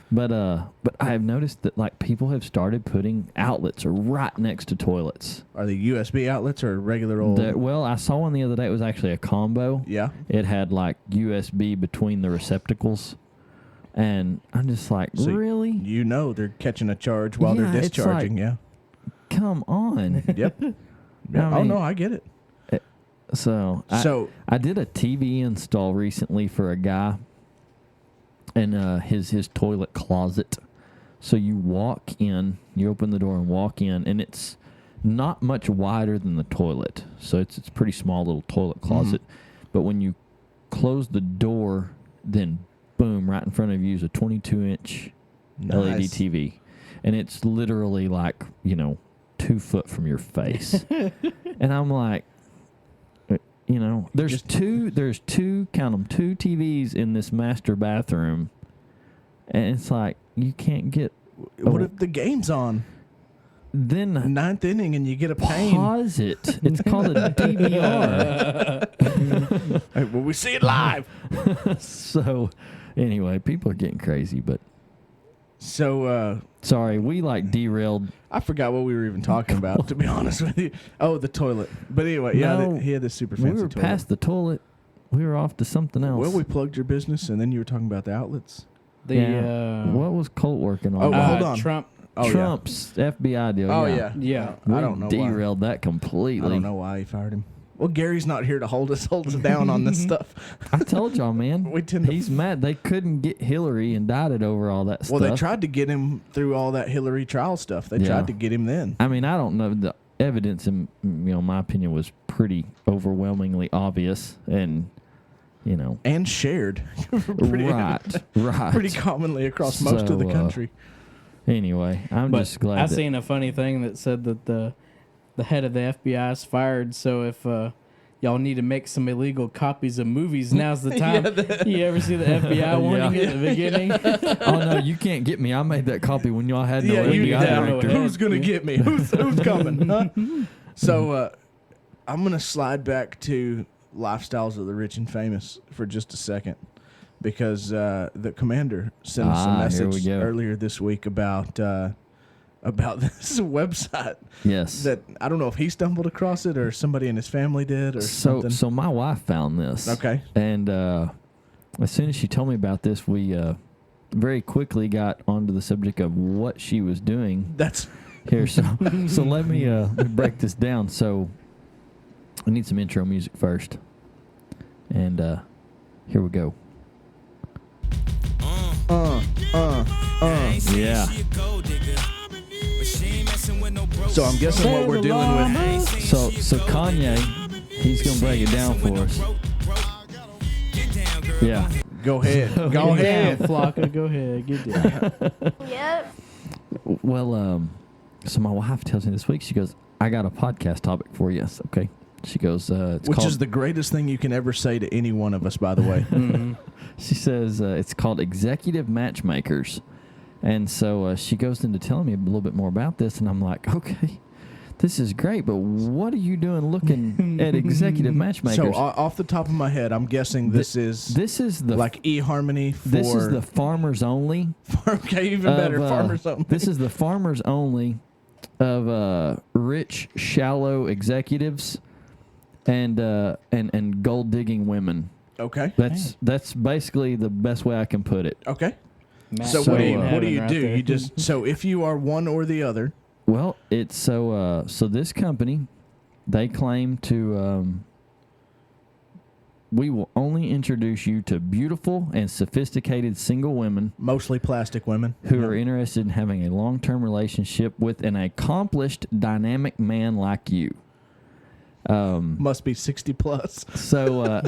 But I have noticed that like people have started putting outlets right next to toilets. Are they USB outlets or regular old? Well, I saw one the other day. It was actually a combo. Yeah. It had like USB between the receptacles, and I'm just like, So really? You know they're catching a charge while Yeah, they're it's discharging. Yeah. Come on. Yep. Yeah. I Oh mean- no, I get it. So I did a TV install recently for a guy, and his toilet closet. So you walk in, you open the door and walk in, and it's not much wider than the toilet. So it's a pretty small little toilet closet. But when you close the door, then boom, right in front of you is a 22-inch LED Nice. TV. And it's literally like, 2 foot from your face. And I'm like, there's two, count them, 2 TVs in this master bathroom. And it's like, you can't get. What if the game's on? Then Ninth inning and you get a pain. pause it. It's called a DVR. Hey, well, we see it live. So, anyway, people are getting crazy, but So Sorry, we like derailed. I forgot what we were even talking about, to be honest with you. Oh, the toilet. But anyway, No, he had this super We fancy were toilet. past the toilet. We were off to something else. Well, we plugged your business, and then you were talking about the outlets. What was Colt working on? Oh, hold on. Trump. Oh, Trump's FBI deal. Oh, yeah. Yeah. I don't know why. Derailed that completely. I don't know why he fired him. Well, Gary's not here to hold us down on this stuff. I told y'all, man. We tend to- He's mad. They couldn't get Hillary indicted over all that Well, stuff. they tried to get him through all that Hillary trial stuff. They Yeah. tried to get him then. I mean, I don't know. The evidence, in my opinion, was pretty overwhelmingly obvious, and And shared. pretty, right. Pretty commonly across most of the So, country. Anyway, I'm But just glad. I that, seen a funny thing that said that the head of the FBI is fired. So if y'all need to make some illegal copies of movies, now's the time. You ever see the FBI warning at the beginning? Oh no, you can't get me. I made that copy when y'all had no Yeah, you FBI down. director. Who's going to get me? Who's coming? Huh? So I'm going to slide back to lifestyles of the rich and famous for just a second, because the commander sent us a here we message go. earlier this week about this website Yes. that I don't know if he stumbled across it or somebody in his family did or something. So my wife found this. Okay. And as soon as she told me about this, we very quickly got onto the subject of what she was doing That's here. So let me break this down. So I need some intro music first. And here we go. Yeah. so I'm guessing what we're dealing with. So Kanye, he's gonna break it down for us. Yeah. Go ahead. Go Get ahead. down, Flocka. Go ahead. Get down. Yep. Well, so my wife tells me this week, she goes, I got a podcast topic for you. So, okay. She goes, it's Which called, is the greatest thing you can ever say to any one of us, by the way. she says, it's called Executive Matchmakers. And so she goes into telling me a little bit more about this, and I'm like, okay, this is great, but what are you doing looking at executive matchmakers? So off the top of my head, I'm guessing this is the like eHarmony for... this is the farmers only. Okay, even better. Farmers something. This is the farmers only of rich, shallow executives and gold digging women. Okay. That's basically the best way I can put it. Okay. Matt So So, what do Heaven you right do? there. You just so if you are one or the other. Well, it's so this company, they claim to we will only introduce you to beautiful and sophisticated single women Mostly plastic women who are interested in having a long-term relationship with an accomplished, dynamic man like you. must be 60 plus. So,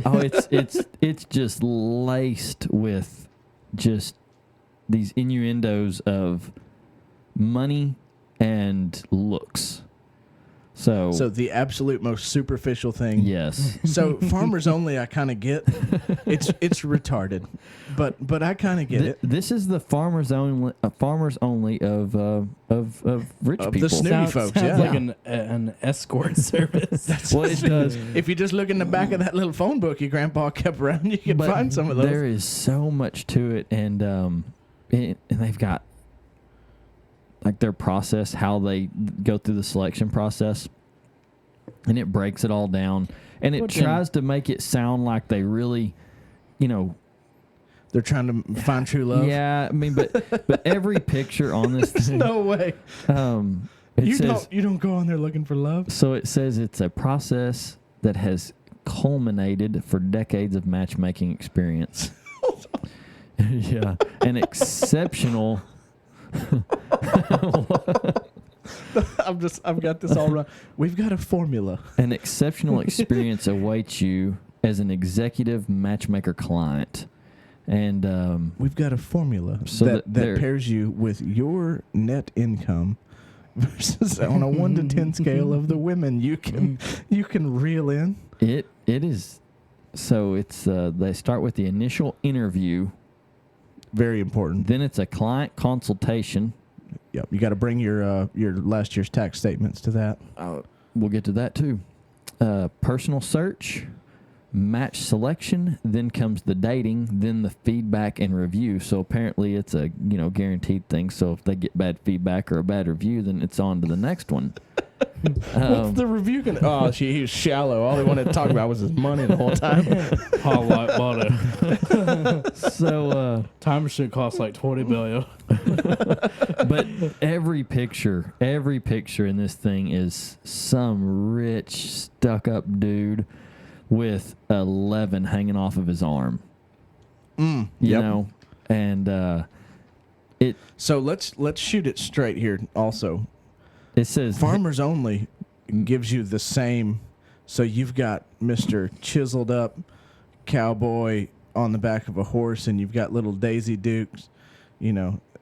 it's just laced with just these innuendos of money and looks. So the absolute most superficial thing. yes, So farmers only, I kind of get. It's retarded, but I kind of get it. This is the farmers only of rich Of the people. snooty folks, sounds yeah. like an escort service. Well, it does. If you just look in the back of that little phone book your grandpa kept around, you can But find some of those. There is so much to it, and they've got like their process, how they go through the selection process, and it breaks it all down, and it Well, then- tries to make it sound like they really, They're trying to find true love. yeah. I mean, but every picture on this thing, No way. it You says don't go on there looking for love. so. It says it's a process that has culminated for decades of matchmaking experience. Yeah, an exceptional. I've got this all wrong. We've got a formula. An exceptional experience awaits you as an executive matchmaker client. And We've got a formula So that there- pairs you with your net income versus on a 1 to 10 scale of the women you can reel in. it is so it's they start with the initial interview, Very important. then it's a client consultation. Yep, you got to bring your last year's tax statements to that. We'll get to that too. Personal search, match selection, then comes the dating, then the feedback and review. So apparently it's a guaranteed thing. So if they get bad feedback or a bad review, then it's on to the next one. What's the review gonna? Oh, he was shallow. All he wanted to talk about was his money the whole time. Paul White bought it. So Time machine costs like $20 billion. but every picture in this thing is some rich stuck up dude with 11 hanging off of his arm. You know, and it. So let's shoot it straight here. Also, it says Farmers Only gives you the same. So you've got Mr. Chiseled Up Cowboy on the back of a horse, and you've got little Daisy Dukes,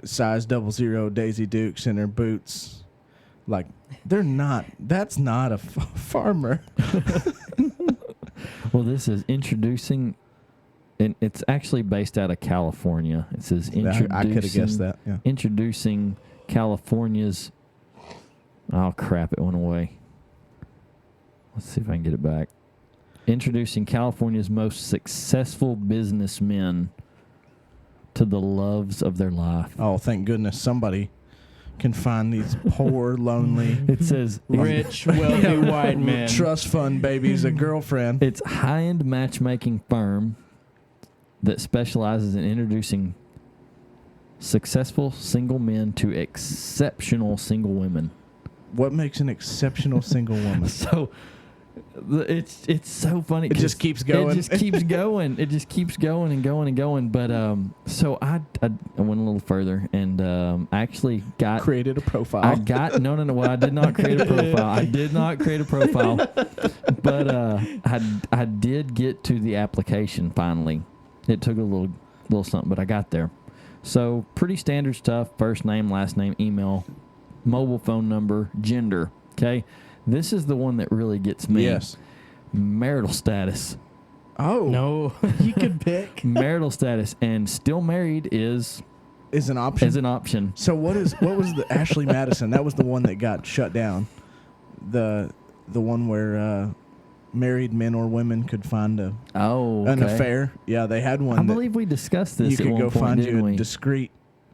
size 00 Daisy Dukes in her boots. Like, they're not. That's not a farmer. Well, this is introducing, and it's actually based out of California. It says introducing. I could have guessed that. Yeah. Introducing California's. Oh crap! It went away. Let's see if I can get it back. Introducing California's most successful businessmen to the loves of their life. Oh, thank goodness somebody can find these poor, lonely, It says Rich, wealthy white men. trust fund babies a girlfriend. it's high-end matchmaking firm that specializes in introducing successful single men to exceptional single women. What makes an exceptional single woman? So it's so funny. It just keeps going. It just keeps going. It just keeps going and going and going. But so I went a little further and I actually got Created a profile. I got no. Well, I did not create a profile. I did not create a profile. But I did get to the application finally. It took a little something, but I got there. So pretty standard stuff: first name, last name, email, mobile phone number, gender. Okay. This is the one that really gets me. Yes. Marital status. Oh. No, you could pick. Marital status and still married is Is an option. an option. So what was the Ashley Madison? That was the one that got shut down. The one where married men or women could find an affair. Yeah, they had one. I believe we discussed this you at could one go point, find didn't you we? a discreet.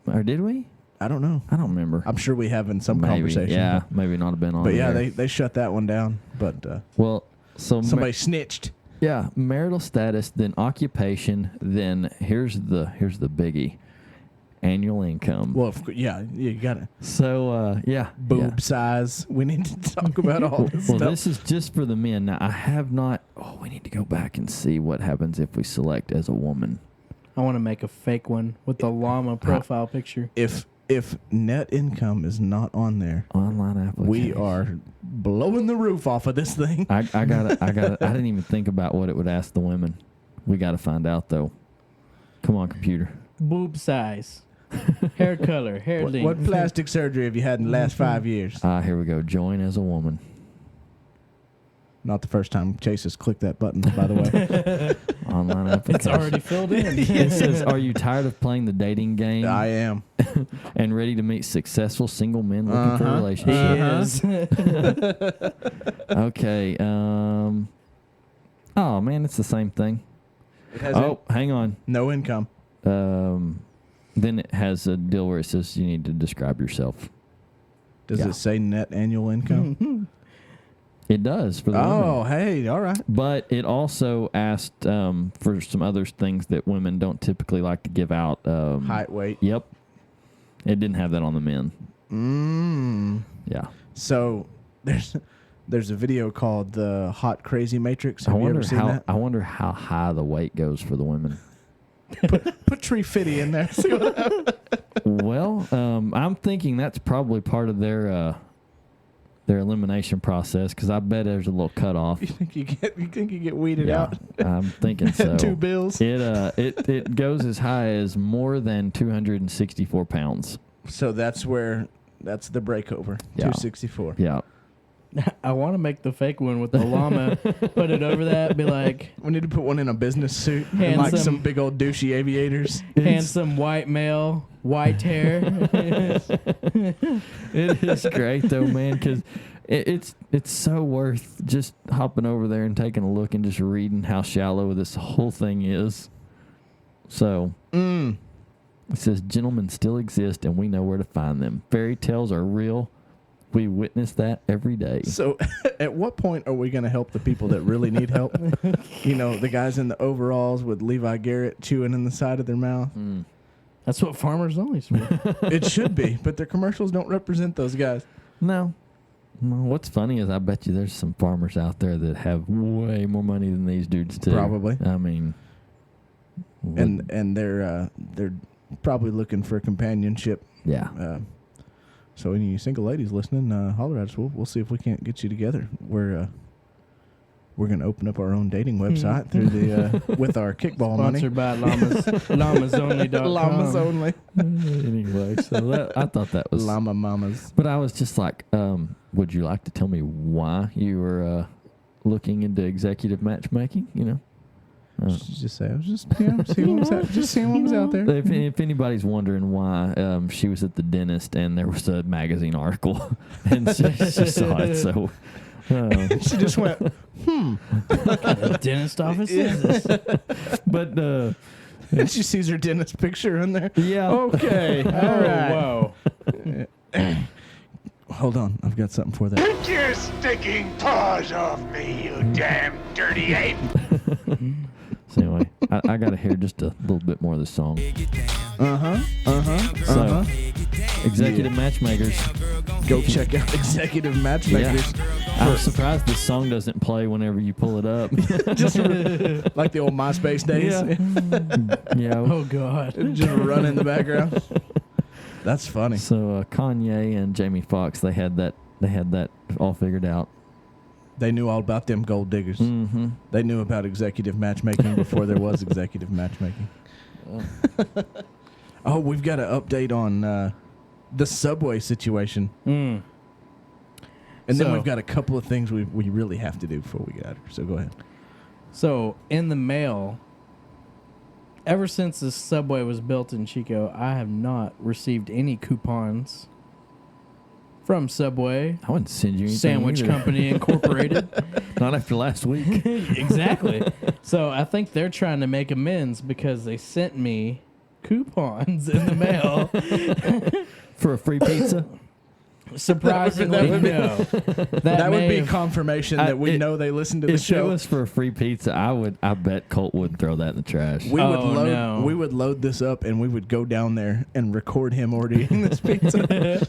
Or did we? I don't know. I don't remember. I'm sure we have in some Maybe, conversation. yeah, maybe not have been on But yeah, there. they shut that one down. But Well, so somebody snitched. yeah, marital status, then occupation, then here's the biggie. Annual income. Well, you got it. So yeah. Boob size. We need to talk about all this Well, stuff. this is just for the men. Now, I have not. Oh, we need to go back and see what happens if we select as a woman. I want to make a fake one with the llama profile picture. If net income is not on there, Online application. we are blowing the roof off of this thing. I got it. I didn't even think about what it would ask the women. We got to find out though. Come on, computer. Boob size, hair color, hair length. What plastic surgery have you had in the last 5 years? Here we go. Join as a woman. Not the first time Chase has clicked that button, by the way. Online It's application. already filled in. It says, "Are you tired of playing the dating game I am. and ready to meet successful single men looking for a He relationship?" is. Okay. Oh man, it's the same thing. It has Hang on. no income. Then it has a deal where it says you need to describe yourself. Does Yeah. it say net annual income? It does for the women. Oh, hey, all right. But it also asked for some other things that women don't typically like to give out. Height, weight. Yep. It didn't have that on the men. Yeah. So there's a video called the Hot Crazy Matrix. Have you ever seen that? I wonder how high the weight goes for the women. Put Tree Fitty in there. See what happens. Well, I'm thinking that's probably part of their elimination process because I bet there's a little cutoff. You think you get weeded out? I'm thinking so. 2 bills. It goes as high as more than 264 pounds. So that's the breakover. Yeah. 264. Yeah. I want to make the fake one with the llama. Put it over that. Be like, We need to put one in a business suit and like Handsome. some big old douchey aviators. handsome white male, white hair. It is great though, man, because it's so worth just hopping over there and taking a look and just reading how shallow this whole thing is. So it says, gentlemen still exist and we know where to find them. Fairy tales are real. We witness that every day. So at what point are we going to help the people that really need help? You know, the guys in the overalls with Levi Garrett chewing in the side of their mouth. That's what Farmers Only's for. It should be, but their commercials don't represent those guys. No. What's funny is I bet you there's some farmers out there that have way more money than these dudes too. Probably. I mean, and they're probably looking for companionship. yeah. So any single ladies listening, holler at us. We'll see if we can't get you together. We're gonna open up our own dating website through the with our kickball Sponsored money. by llamasonly.com. Llamas only. Anyway, so I thought that was Llama mamas. But I was just like, would you like to tell me why you were looking into executive matchmaking? You know, Just say I was just seeing what was out there. if anybody's wondering why she was at the dentist and there was a magazine article and she saw it, so She just went, The dentist office is this? but and she sees her dentist picture in there. yeah, Okay, all right. Whoa. Hold on, I've got something for that. Get your stinking paws off me, you damn dirty ape! So anyway, I got to hear just a little bit more of the song. So, executive matchmakers. Go check out Executive Matchmakers. I'm surprised this song doesn't play whenever you pull it up. Just like the old MySpace days. Yeah. Oh, God. Just run in the background. That's funny. So Kanye and Jamie Foxx, they had that all figured out. They knew all about them gold diggers. Mm-hmm. They knew about executive matchmaking before there was executive matchmaking. Oh, we've got an update on the subway situation. And then we've got a couple of things we really have to do before we get out of here. So go ahead. So, in the mail, ever since the subway was built in Chico, I have not received any coupons from Subway. I wouldn't send you anything Sandwich either. Company Incorporated. Not after last week. Exactly. So I think they're trying to make amends because they sent me coupons in the mail. For a free pizza? Surprisingly, no. That would be confirmation that we know they listen to the If it show. was for a free pizza, I bet Colt wouldn't throw that in the trash. We would load this up and we would go down there and record him ordering this pizza.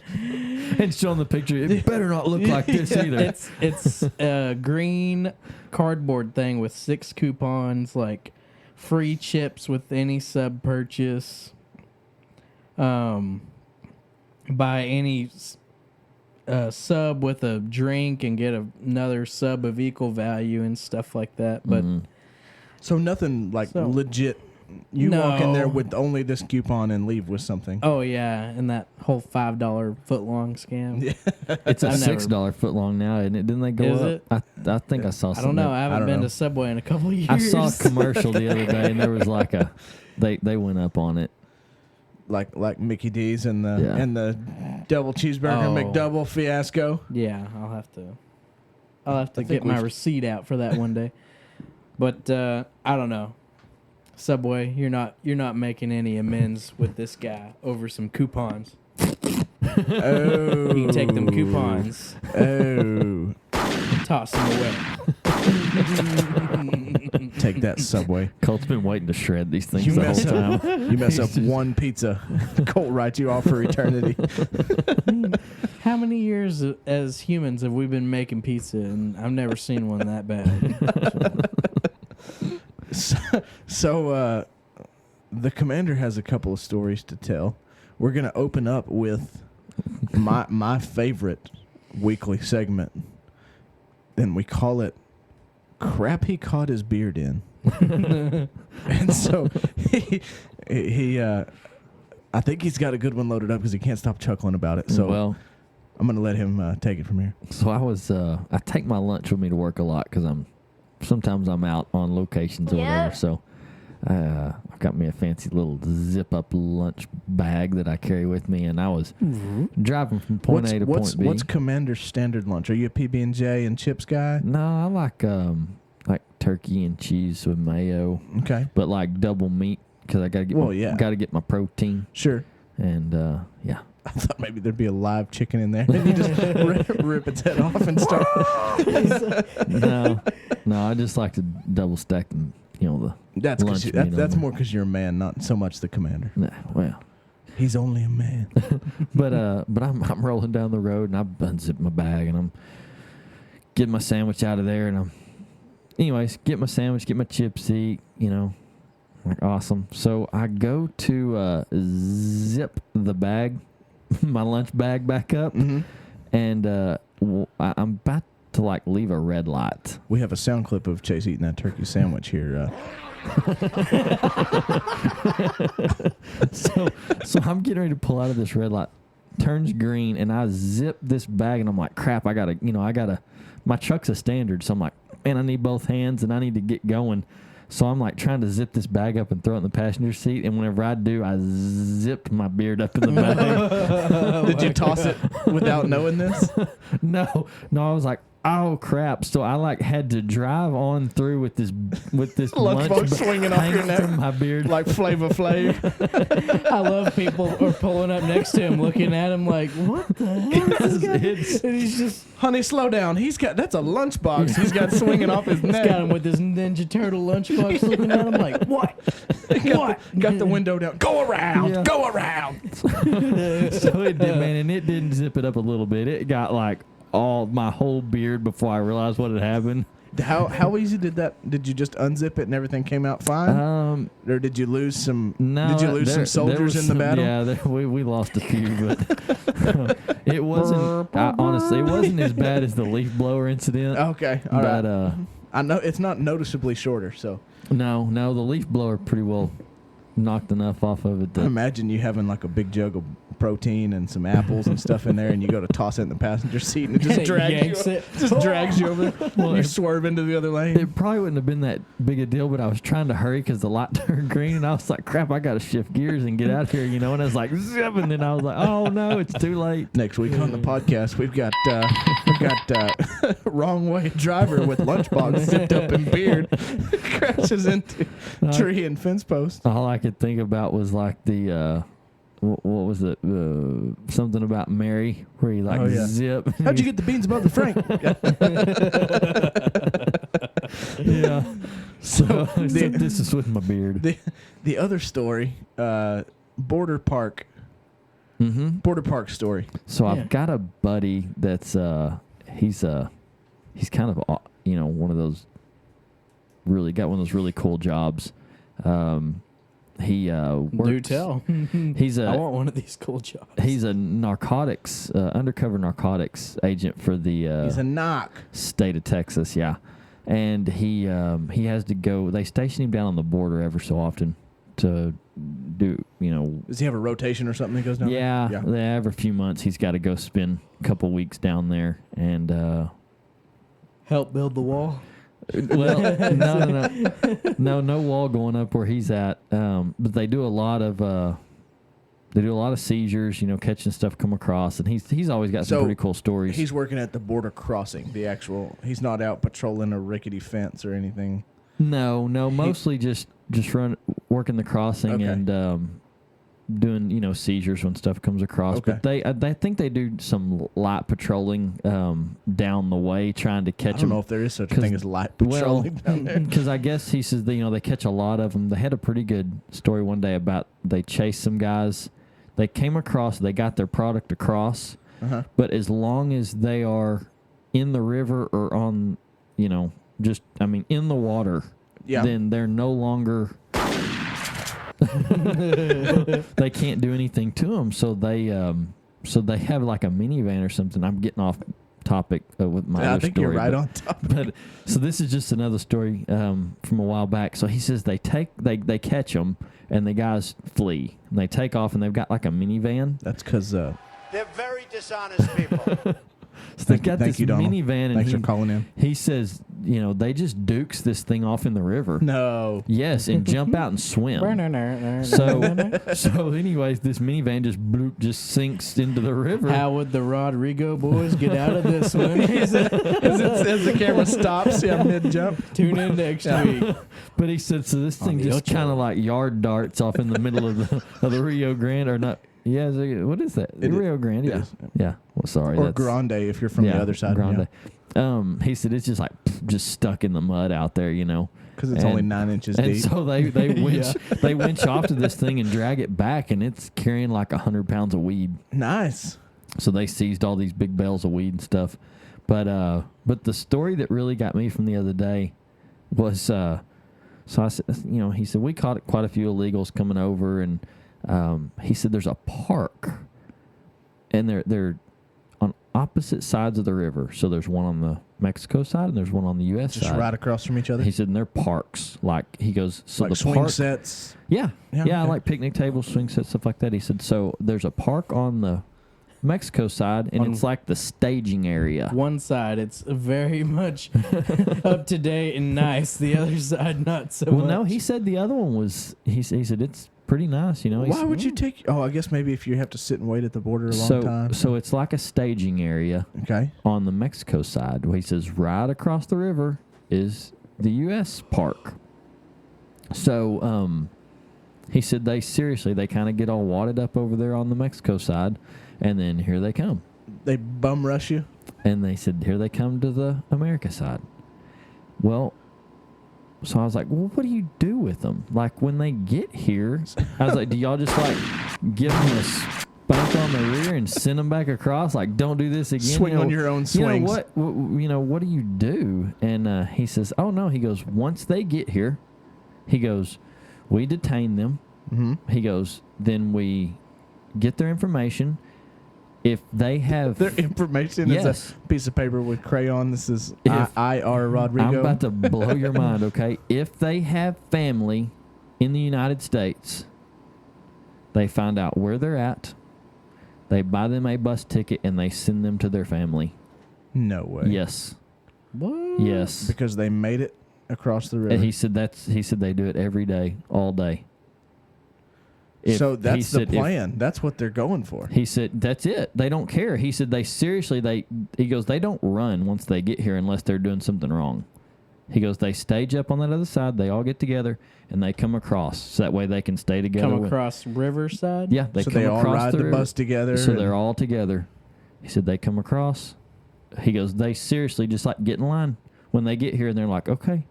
And show him the picture. It better not look like this either. It's a green cardboard thing with 6 coupons, like free chips with any sub purchase. Buy any sub with a drink and get another sub of equal value and stuff like that. But So nothing like legit. You walk in there with only this coupon and leave with something. oh yeah, and that whole $5 footlong scam. Yeah. It's a I've never- $6 foot long now, isn't it? Didn't they go Is up? it? I think I saw I something. don't know. I haven't don't been know. to Subway in a couple of years. I saw a commercial the other day, and there was like they went up on it. Like Mickey D's and the Yeah. and the double cheeseburger Oh. McDouble fiasco. Yeah, I'll have to think get my we've- receipt out for that one day. But I don't know. Subway, you're not making any amends with this guy over some coupons. Oh, You can take them coupons, Oh, toss them away. take that Subway. Colt's been waiting to shred these things You the whole mess up. time. You mess up one pizza, Colt writes you off for eternity. How many years as humans have we been making pizza, and I've never seen one that bad. So the commander has a couple of stories to tell. We're gonna open up with my favorite weekly segment, and we call it "Crap He Caught His Beard In." And so he I think he's got a good one loaded up because he can't stop chuckling about it. So well, I'm gonna let him take it from here. so I take my lunch with me to work a lot because sometimes I'm out on locations or whatever. So I've got me a fancy little zip-up lunch bag that I carry with me, and I was driving from point A to point B. What's Commander's standard lunch? Are you a PB&J and chips guy? No, I like turkey and cheese with mayo. Okay. But like double meat because I gotta get gotta get my protein. Sure. And yeah. I thought maybe there'd be a live chicken in there. And you just rip its head off and start. No, I just like to double stack them. You know That's more because you're a man, not so much the commander. Nah, well, he's only a man. but I'm rolling down the road and I unzip my bag and I'm getting my sandwich out of there and anyways, get my sandwich, get my chips, eat. Like awesome. So I go to zip the bag, my lunch bag back up, and I'm about to like leave a red light. We have a sound clip of Chase eating that turkey sandwich here. So I'm getting ready to pull out of this red light, turns green, and I zip this bag, and I'm like, crap, I gotta, my truck's a standard, so I'm like, man, I need both hands, and I need to get going. So I'm like trying to zip this bag up and throw it in the passenger seat, and whenever I do, I zipped my beard up in the bag. Did you toss it without knowing this? No, I was like, oh crap! So I like had to drive on through with this lunchbox swinging off your neck from my beard like Flavor Flav. I love people are pulling up next to him, looking at him like, what the hell is this guy? And he's just, honey, slow down. That's a lunchbox. He's got swinging off his neck. He's got him with his Ninja Turtle lunchbox, looking at him like, what? Got the window down. Go around. Go around. So it did, man, and it didn't zip it up a little bit. It got like my whole beard before I realized what had happened. How easy did that? Did you just unzip it and everything came out fine? Or did you lose some? No, did you lose some soldiers in the battle? Yeah, we lost a few, but it wasn't. Honestly, it wasn't as bad as the leaf blower incident. Okay, all right. I know it's not noticeably shorter. So no, the leaf blower pretty well knocked enough off of it. I imagine you having like a big jug of protein and some apples and stuff in there, and you go to toss it in the passenger seat, and it just drags you over there. Well, you swerve into the other lane. It probably wouldn't have been that big a deal, but I was trying to hurry because the light turned green, and I was like, crap, I got to shift gears and get out of here, and I was like, zip, and then I was like, oh no, it's too late. Next week on the podcast, we've got wrong way driver with lunchbox zipped up in beard crashes into tree and fence post. All I could think about was like the what was it? Something about Mary, where he like zip. How'd you get the beans above the frank? Yeah. So this is with my beard. The other story, Border Park. Mm-hmm. Border Park story. So I've got a buddy that's he's kind of one of those really cool jobs. He works. Do tell. I want one of these cool jobs. He's a undercover narcotics agent for the he's a knock state of Texas, yeah. And he has to go. They station him down on the border ever so often to do. Does he have a rotation or something that goes down? Yeah, there? every few months he's got to go spend a couple weeks down there and help build the wall. Well, no wall going up where he's at. But they do a lot of seizures, catching stuff come across, and he's always got some pretty cool stories. He's working at the border crossing, he's not out patrolling a rickety fence or anything. No, mostly just working the crossing and doing seizures when stuff comes across. Okay. But they think they do some light patrolling down the way, trying to catch them. I don't know if there is such a thing as light patrolling down there. Because I guess he says they catch a lot of them. They had a pretty good story one day about they chased some guys. They came across, they got their product across, but as long as they are in the river or on, in the water, then they're no longer. They can't do anything to them, so they have like a minivan or something. I'm getting off topic with my other I think story, you're right on top. But so this is just another story from a while back. So he says they catch them and the guys flee and they take off and they've got like a minivan. That's because they're very dishonest people. So they've got this minivan, and thanks for calling in. He says they just dukes this thing off in the river. No. Yes, and jump out and swim. So anyways, this minivan just sinks into the river. How would the Rodrigo boys get out of this one? As the camera stops, mid jump. Tune in next week. But he said, so this thing the just Ocho. kind of like yard darts off in the middle of the Rio Grande, or not? Yeah, what is that? It Rio Grande. is. Yeah. Well, sorry. Or that's, Grande if you're from the other side. Grande. He said it's just like just stuck in the mud out there, Because it's only 9 inches And deep. so they winch off to this thing and drag it back, and it's carrying like 100 pounds of weed. Nice. So they seized all these big bales of weed and stuff. But the story that really got me from the other day was so I said, he said we caught quite a few illegals coming over, and he said there's a park, and they're on opposite sides of the river. So there's one on the Mexico side and there's one on the U.S. Just side. right across from each other. He said, and they're parks. Like, he goes, so like the swing park, sets. Yeah, okay. like picnic tables, swing sets, stuff like that. He said, so there's a park on the Mexico side, and it's like the staging area. One side, it's very much up to date and nice. The other side, not so much. Well, no, he said the other one was, he said it's pretty nice, He Why said, would you take... Oh, I guess maybe if you have to sit and wait at the border a long time. So it's like a staging area Okay. on the Mexico side. Where he says right across the river is the U.S. park. So he said they kind of get all wadded up over there on the Mexico side, and then here they come. They bum rush you? And they said, here they come to the America side. Well, so I was like, well, what do you do with them? Like, when they get here, I was like, do y'all just, like, give them a spank on the rear and send them back across? Like, don't do this again. Swing on your own swings. What do you do? And he says, oh, no. He goes, once they get here, he goes, we detain them. Mm-hmm. He goes, then we get their information. If they have... Their information is a piece of paper with crayon. This is I.R. Rodrigo. I'm about to blow your mind, okay? If they have family in the United States, they find out where they're at, they buy them a bus ticket, and they send them to their family. No way. Yes. What? Yes. Because they made it across the river. And he said they do it every day, all day. So that's the plan. That's what they're going for. He said, that's it. They don't care. He said, he goes, they don't run once they get here unless they're doing something wrong. He goes, they stage up on that other side, they all get together, and they come across. So that way they can stay together. Come across Riverside? Yeah, they so come they all across ride the bus together. So they're all together. He said, they come across. He goes, they seriously just like get in line when they get here, and they're like, okay,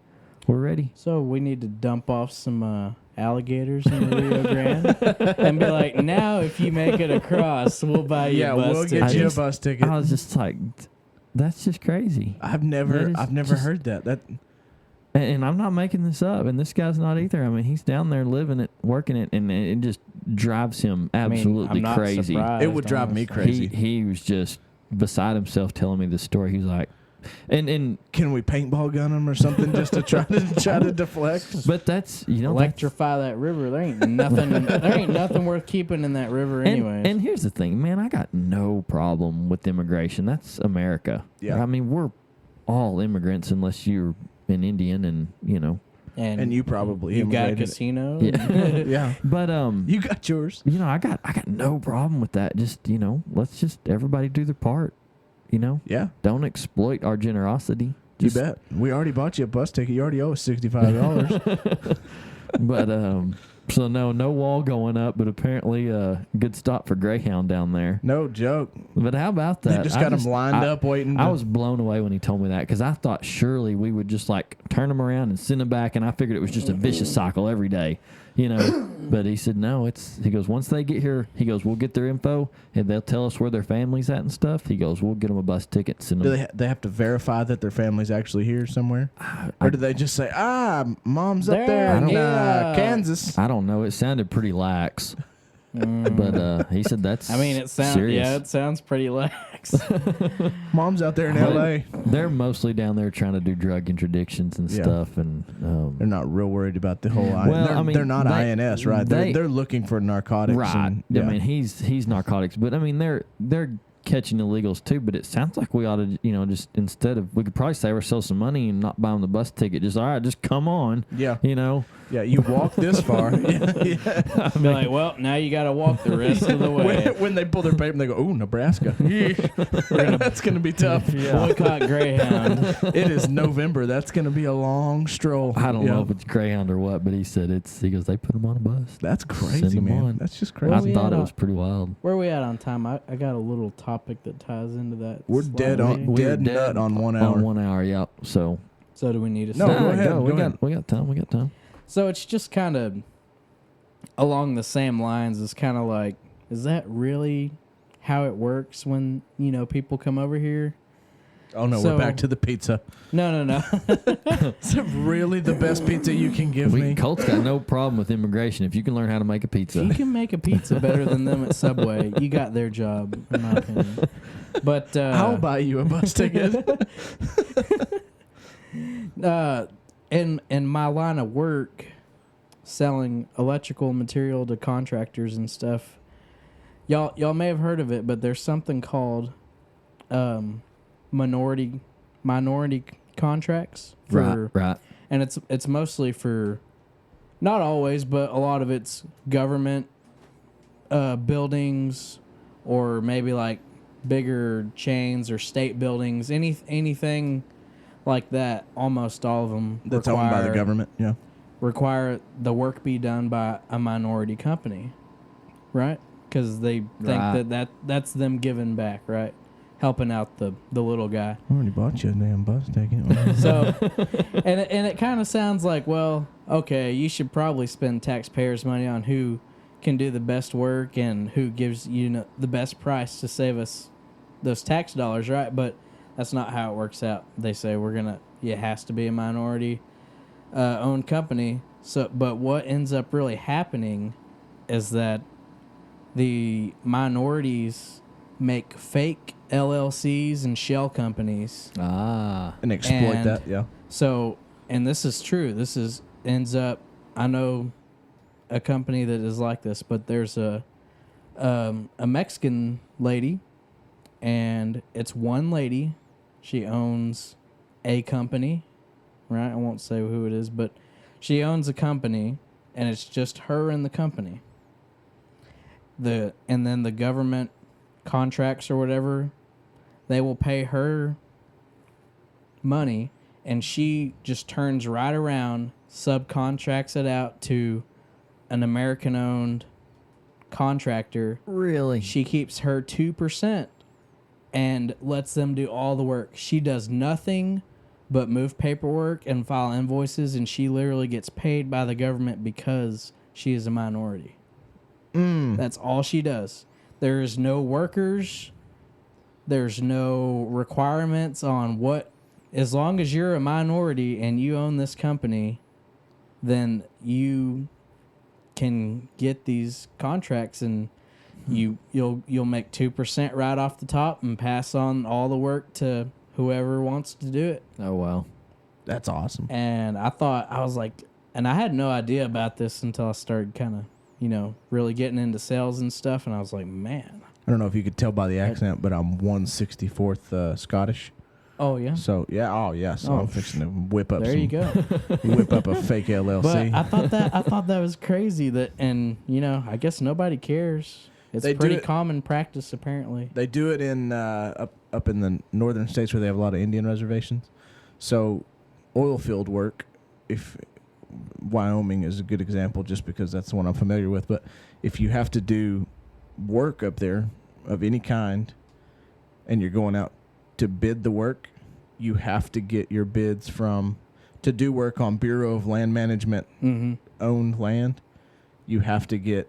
we're ready. So we need to dump off some alligators in the Rio Grande and be like, now if you make it across, we'll buy you a bus ticket. We'll get you a bus ticket. I was just like, that's just crazy. I've never heard that. And I'm not making this up, and this guy's not either. I mean, he's down there living it, working it, and it just drives him absolutely I'm not crazy. surprised, It would drive me honestly. crazy. He was just beside himself telling me this story. He's like, and can we paintball gun them or something just to try to deflect? But that's electrify that river. There ain't nothing worth keeping in that river anyways. And here's the thing, man. I got no problem with immigration. That's America. Yeah. I mean, we're all immigrants unless you're an Indian, and you probably you got a immigrated. casino. Yeah. Yeah. But you got yours. I got no problem with that. Just let's just everybody do their part. Yeah. Don't exploit our generosity. You bet. We already bought you a bus ticket. You already owe us $65. But so no wall going up, but apparently a good stop for Greyhound down there. No joke. But how about that? They just got them lined up waiting. I was blown away when he told me that, because I thought surely we would just like turn them around and send them back, and I figured it was just a vicious cycle every day, But he said no. He goes, once they get here, he goes, we'll get their info and they'll tell us where their family's at and stuff. He goes, we'll get them a bus ticket. Send them. Do they have to verify that their family's actually here somewhere, or do they just say, mom's up there in Kansas? I don't know. It sounded pretty lax. But he said that's. I mean, it sounds serious. it sounds pretty lax. Mom's out there in L.A. They're mostly down there trying to do drug interdictions and stuff, and they're not real worried about the whole. Well, they're not INS, right? They're looking for narcotics, right? And, I mean, he's narcotics, but I mean, they're catching illegals too. But it sounds like we ought to, just instead of, we could probably save ourselves some money and not buy them the bus ticket. Just, all right, just come on. Yeah. Yeah, you walk this far. Be like, well, now you got to walk the rest of the way. When they pull their paper, they go, "Ooh, Nebraska." That's going to be tough. Boycott Greyhound. It is November. That's going to be a long stroll. I don't know if it's Greyhound or what, but he said he goes, they put them on a bus. That's Send crazy, 'em man. on. That's just crazy. I thought it was pretty wild. Where are we at on time? I got a little topic that ties into that. We're dead nut on 1 hour. On 1 hour, yep. So do we need to No, start? go ahead. We got time. So it's just kind of along the same lines. It's kind of like, is that really how it works when, people come over here? Oh, no, So- we're back to the pizza. No. Is it really the best pizza you can give me? Colt's got no problem with immigration if you can learn how to make a pizza. You can make a pizza better than them at Subway. You got their job, in my opinion. But I'll buy you a bus ticket. in my line of work, selling electrical material to contractors and stuff, y'all may have heard of it, but there's something called minority contracts for, right. and it's mostly for, not always, but a lot of it's government buildings, or maybe like bigger chains or state buildings, anything like that. Almost all of them That's owned by the government, yeah. require the work be done by a minority company, right? Because they think that's them giving back, right? Helping out the little guy. I already bought you a damn bus ticket. So, and it kind of sounds like, well, okay, you should probably spend taxpayers' money on who can do the best work and who gives you the best price to save us those tax dollars, right? But that's not how it works out. They say it has to be a minority owned company. So, but what ends up really happening is that the minorities make fake LLCs and shell companies. And exploit And that, yeah. So, and this is true. Ends up, I know a company that is like this, but there's a Mexican lady, and it's one lady. She owns a company, right? I won't say who it is, but she owns a company, and it's just her and the company. And then the government contracts or whatever, they will pay her money, and she just turns right around, subcontracts it out to an American-owned contractor. Really? She keeps her 2% and lets them do all the work. She does nothing but move paperwork and file invoices, and she literally gets paid by the government because she is a minority. That's all she does. There's no workers. There's no requirements on what. As long as you're a minority and you own this company, then you can get these contracts, and you'll make 2% right off the top and pass on all the work to whoever wants to do it. Oh, wow. That's awesome. And I was like, and I had no idea about this until I started kind of, really getting into sales and stuff. And I was like, man. I don't know if you could tell by the accent, but I'm 1/64th Scottish. Oh, yeah. So, yeah. So I'm fixing to whip up There you go. whip up a fake LLC. But I thought that was crazy that, and, I guess nobody cares. It's They do pretty it- common practice, apparently. They do it in up in the northern states where they have a lot of Indian reservations. So, oil field work, if Wyoming is a good example, just because that's the one I'm familiar with. But if you have to do work up there of any kind, and you're going out to bid the work, you have to get your bids to do work on Bureau of Land Management owned land. You have to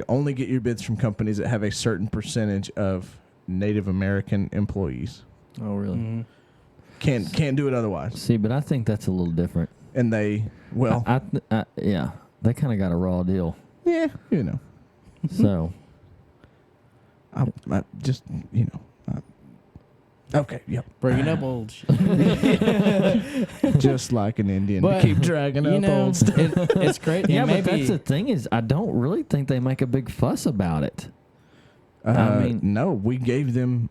only get your bids from companies that have a certain percentage of Native American employees. Oh, really? Mm-hmm. Can't do it otherwise. See, but I think that's a little different. And they, yeah, they kind of got a raw deal. yeah, So, I just, okay, yep. Bringing up old shit. Just like an Indian. But, Keep dragging up old stuff. It's great. yeah, And but that's the thing is, I don't really think they make a big fuss about it. I mean, no, we gave them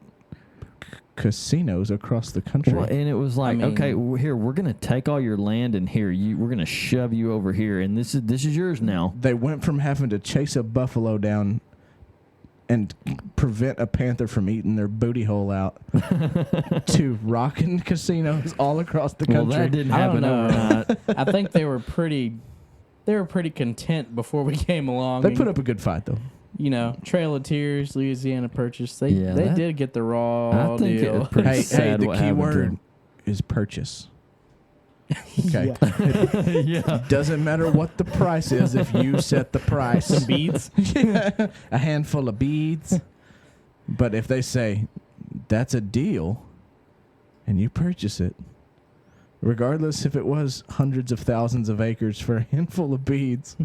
casinos across the country. well, and it was like, I mean- okay, here we're gonna take all your land, and we're gonna shove you over here, and this is yours now. They went from having to chase a buffalo down and prevent a panther from eating their booty hole out to rocking casinos all across the Well, country. that didn't I don't happen know. overnight. I think they were pretty content before we came along. They and, put up a good fight, though. you know, Trail of Tears, Louisiana Purchase. They Yeah, that- did get the raw I think it deal. was pretty Hey, sad the what key happened to word him. is purchase. Okay. Yeah. Doesn't matter what the price is if you set the price. Some beads. Yeah, a handful of beads. But if they say that's a deal and you purchase it, regardless if it was hundreds of thousands of acres for a handful of beads,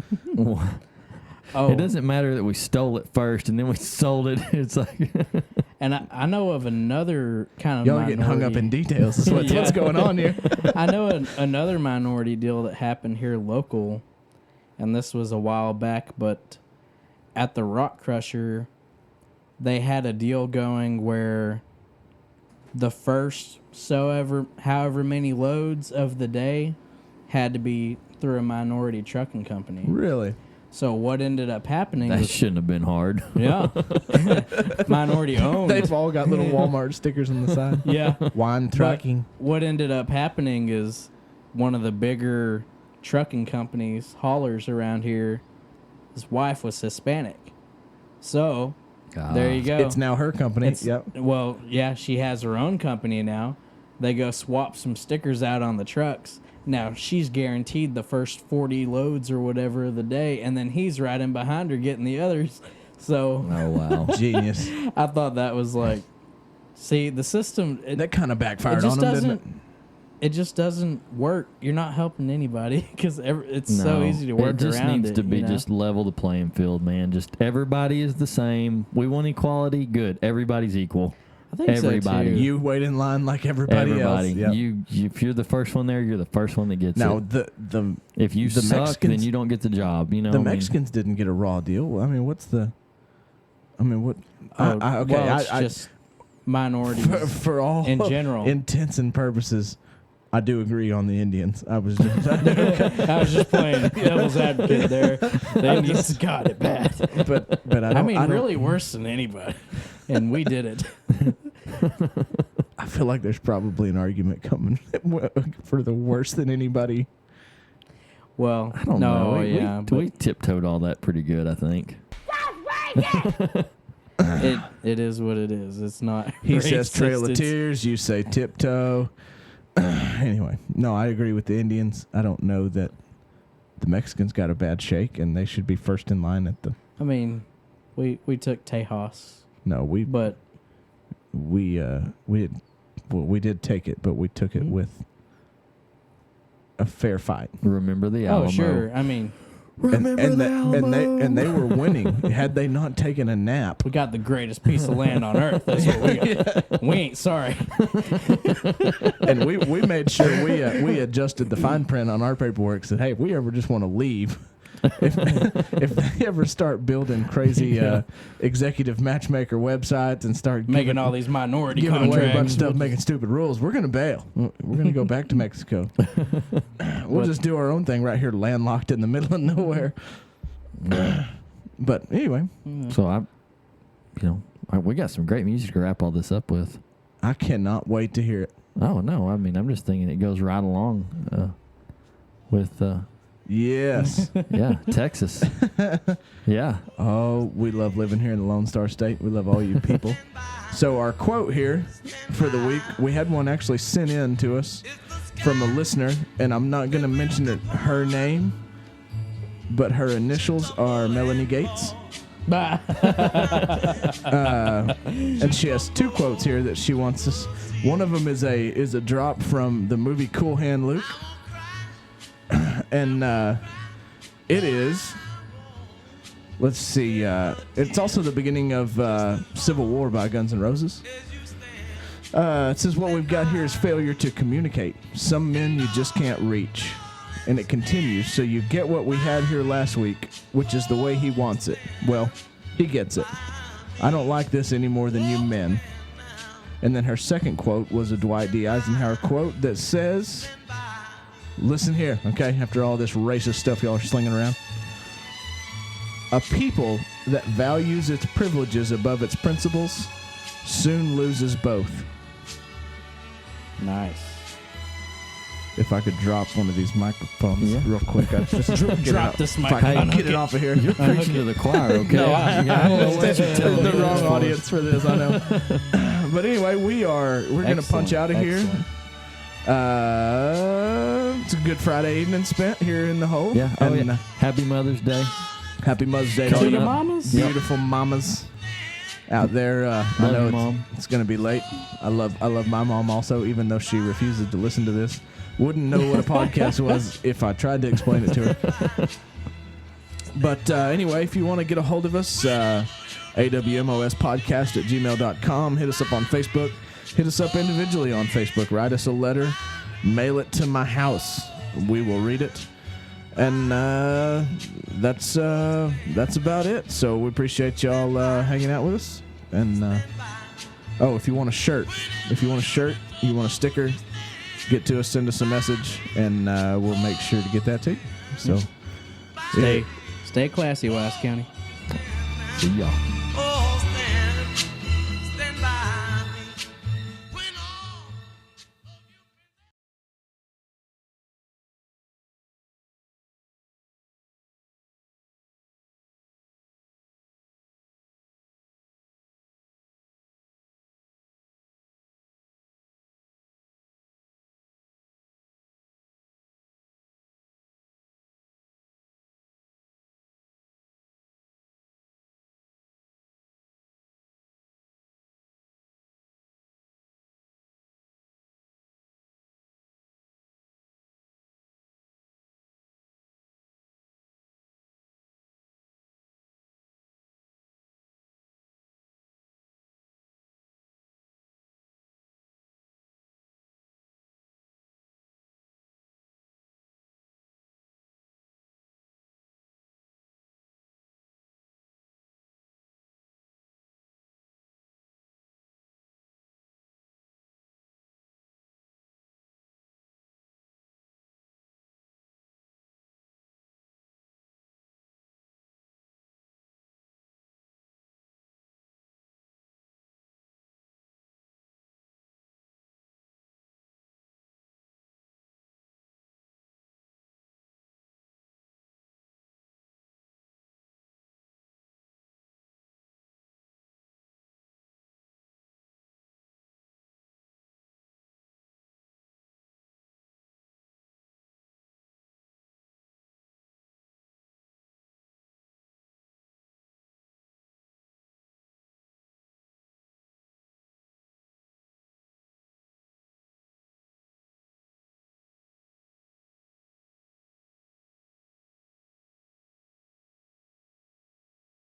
Oh, It doesn't matter that we stole it first and then we sold it. It's like, and I know of another kind of y'all are getting hung up in details. Is what's Yeah. going on here. I know another minority deal that happened here local, and this was a while back, but at the Rock Crusher, they had a deal going where the first however many loads of the day had to be through a minority trucking company. Really? So what ended up happening that was, shouldn't have been hard. yeah, minority owned. They've all got little Walmart stickers on the side. Yeah. Wine But trucking. what ended up happening is one of the bigger trucking companies, haulers around here, his wife was Hispanic. So there you go. It's now her company. It's- Yep. Well, yeah, she has her own company now. They go swap some stickers out on the trucks. Now, she's guaranteed the first 40 loads or whatever of the day, and then he's right in behind her getting the others. So Oh, wow. Genius. I thought that was like, see, the system, That kind of backfired it just on them, doesn't. didn't it? It just doesn't work. You're not helping anybody because it's so No, easy to work it just around needs it. to be you know? just level the playing field, man. Just everybody is the same. We want equality. Good. Everybody's equal. I think everybody. So too. You wait in line like everybody else. Yep. You, if you're the first one there, you're the first one that gets Now it. the If you the suck, Mexicans- then you don't get the job. You know, the I mean, Mexicans didn't get a raw deal. I mean, what's the? I mean, what? Oh, okay, well, it's just minorities. for all in general. intents and purposes, I do agree on the Indians. I was just, I was just playing devil's advocate there. The Indians got it bad. but I don't. I mean, don't- really worse than anybody, and we did it. I feel like there's probably an argument coming for the worse than anybody. Well, I don't no, know. yeah, we tiptoed all that pretty good, I think. it is what it is. It's not. He says racist, Trail of it's- Tears. You say tiptoe. Anyway, no, I agree with the Indians. I don't know that the Mexicans got a bad shake, and they should be first in line at the. I mean, we took Tejas, No, we but did take it, but we took it with a fair fight. Remember the Alamo. oh sure. I mean, And they were winning. Had they not taken a nap, we got the greatest piece of land on earth. That's what we got. We ain't sorry. and we made sure we adjusted the fine print on our paperwork. Said, hey, if we ever just want to leave, if they ever start building crazy executive matchmaker websites and start Making all these minority giving away a bunch of contracts. stuff, making stupid rules, we're gonna bail. We're gonna go back to Mexico. We'll just do our own thing right here, landlocked in the middle of nowhere. But anyway, So we got some great music to wrap all this up with. I cannot wait to hear it. Oh no, I mean I'm just thinking it goes right along with Yes. yeah, Texas. Yeah. Oh, we love living here in the Lone Star State. We love all you people. So our quote here for the week, we had one actually sent in to us from a listener, and I'm not going to mention her name, but her initials are Melanie Gates. And she has two quotes here that she wants us. One of them is a drop from the movie Cool Hand Luke. And it is, let's see, it's also the beginning of Civil War by Guns N' Roses. It says, what we've got here is failure to communicate. Some men you just can't reach. And it continues, so you get what we had here last week, which is the way he wants it. Well, he gets it. I don't like this any more than you men. And then her second quote was a Dwight D. Eisenhower quote that says, listen here, okay, after all this racist stuff y'all are slinging around. A people that values its privileges above its principles soon loses both. Nice. If I could drop one of these microphones Yeah. real quick, I'd just Drop this If I could microphone. get it off of here. You're preaching to the choir, okay? No, I I'm the wrong audience. audience for this, I know. But anyway, we're going to punch out of here. It's a good Friday evening spent here in the hole. Yeah. Oh, and, yeah. Happy Mother's Day. Happy Mother's Day To to the you mamas. beautiful mamas out there. I Love know you, Mom. it's going to be late. I love my mom also, even though she refuses to listen to this. Wouldn't know what a podcast was if I tried to explain it to her. But anyway, if you want to get a hold of us, awmospodcast@gmail.com. Hit us up on Facebook. Hit us up individually on Facebook. Write us a letter. Mail it to my house. We will read it. And that's about it. So we appreciate y'all hanging out with us. And if you want a shirt, you want a sticker, get to us, send us a message, and we'll make sure to get that to you. So Stay classy, West County. See y'all.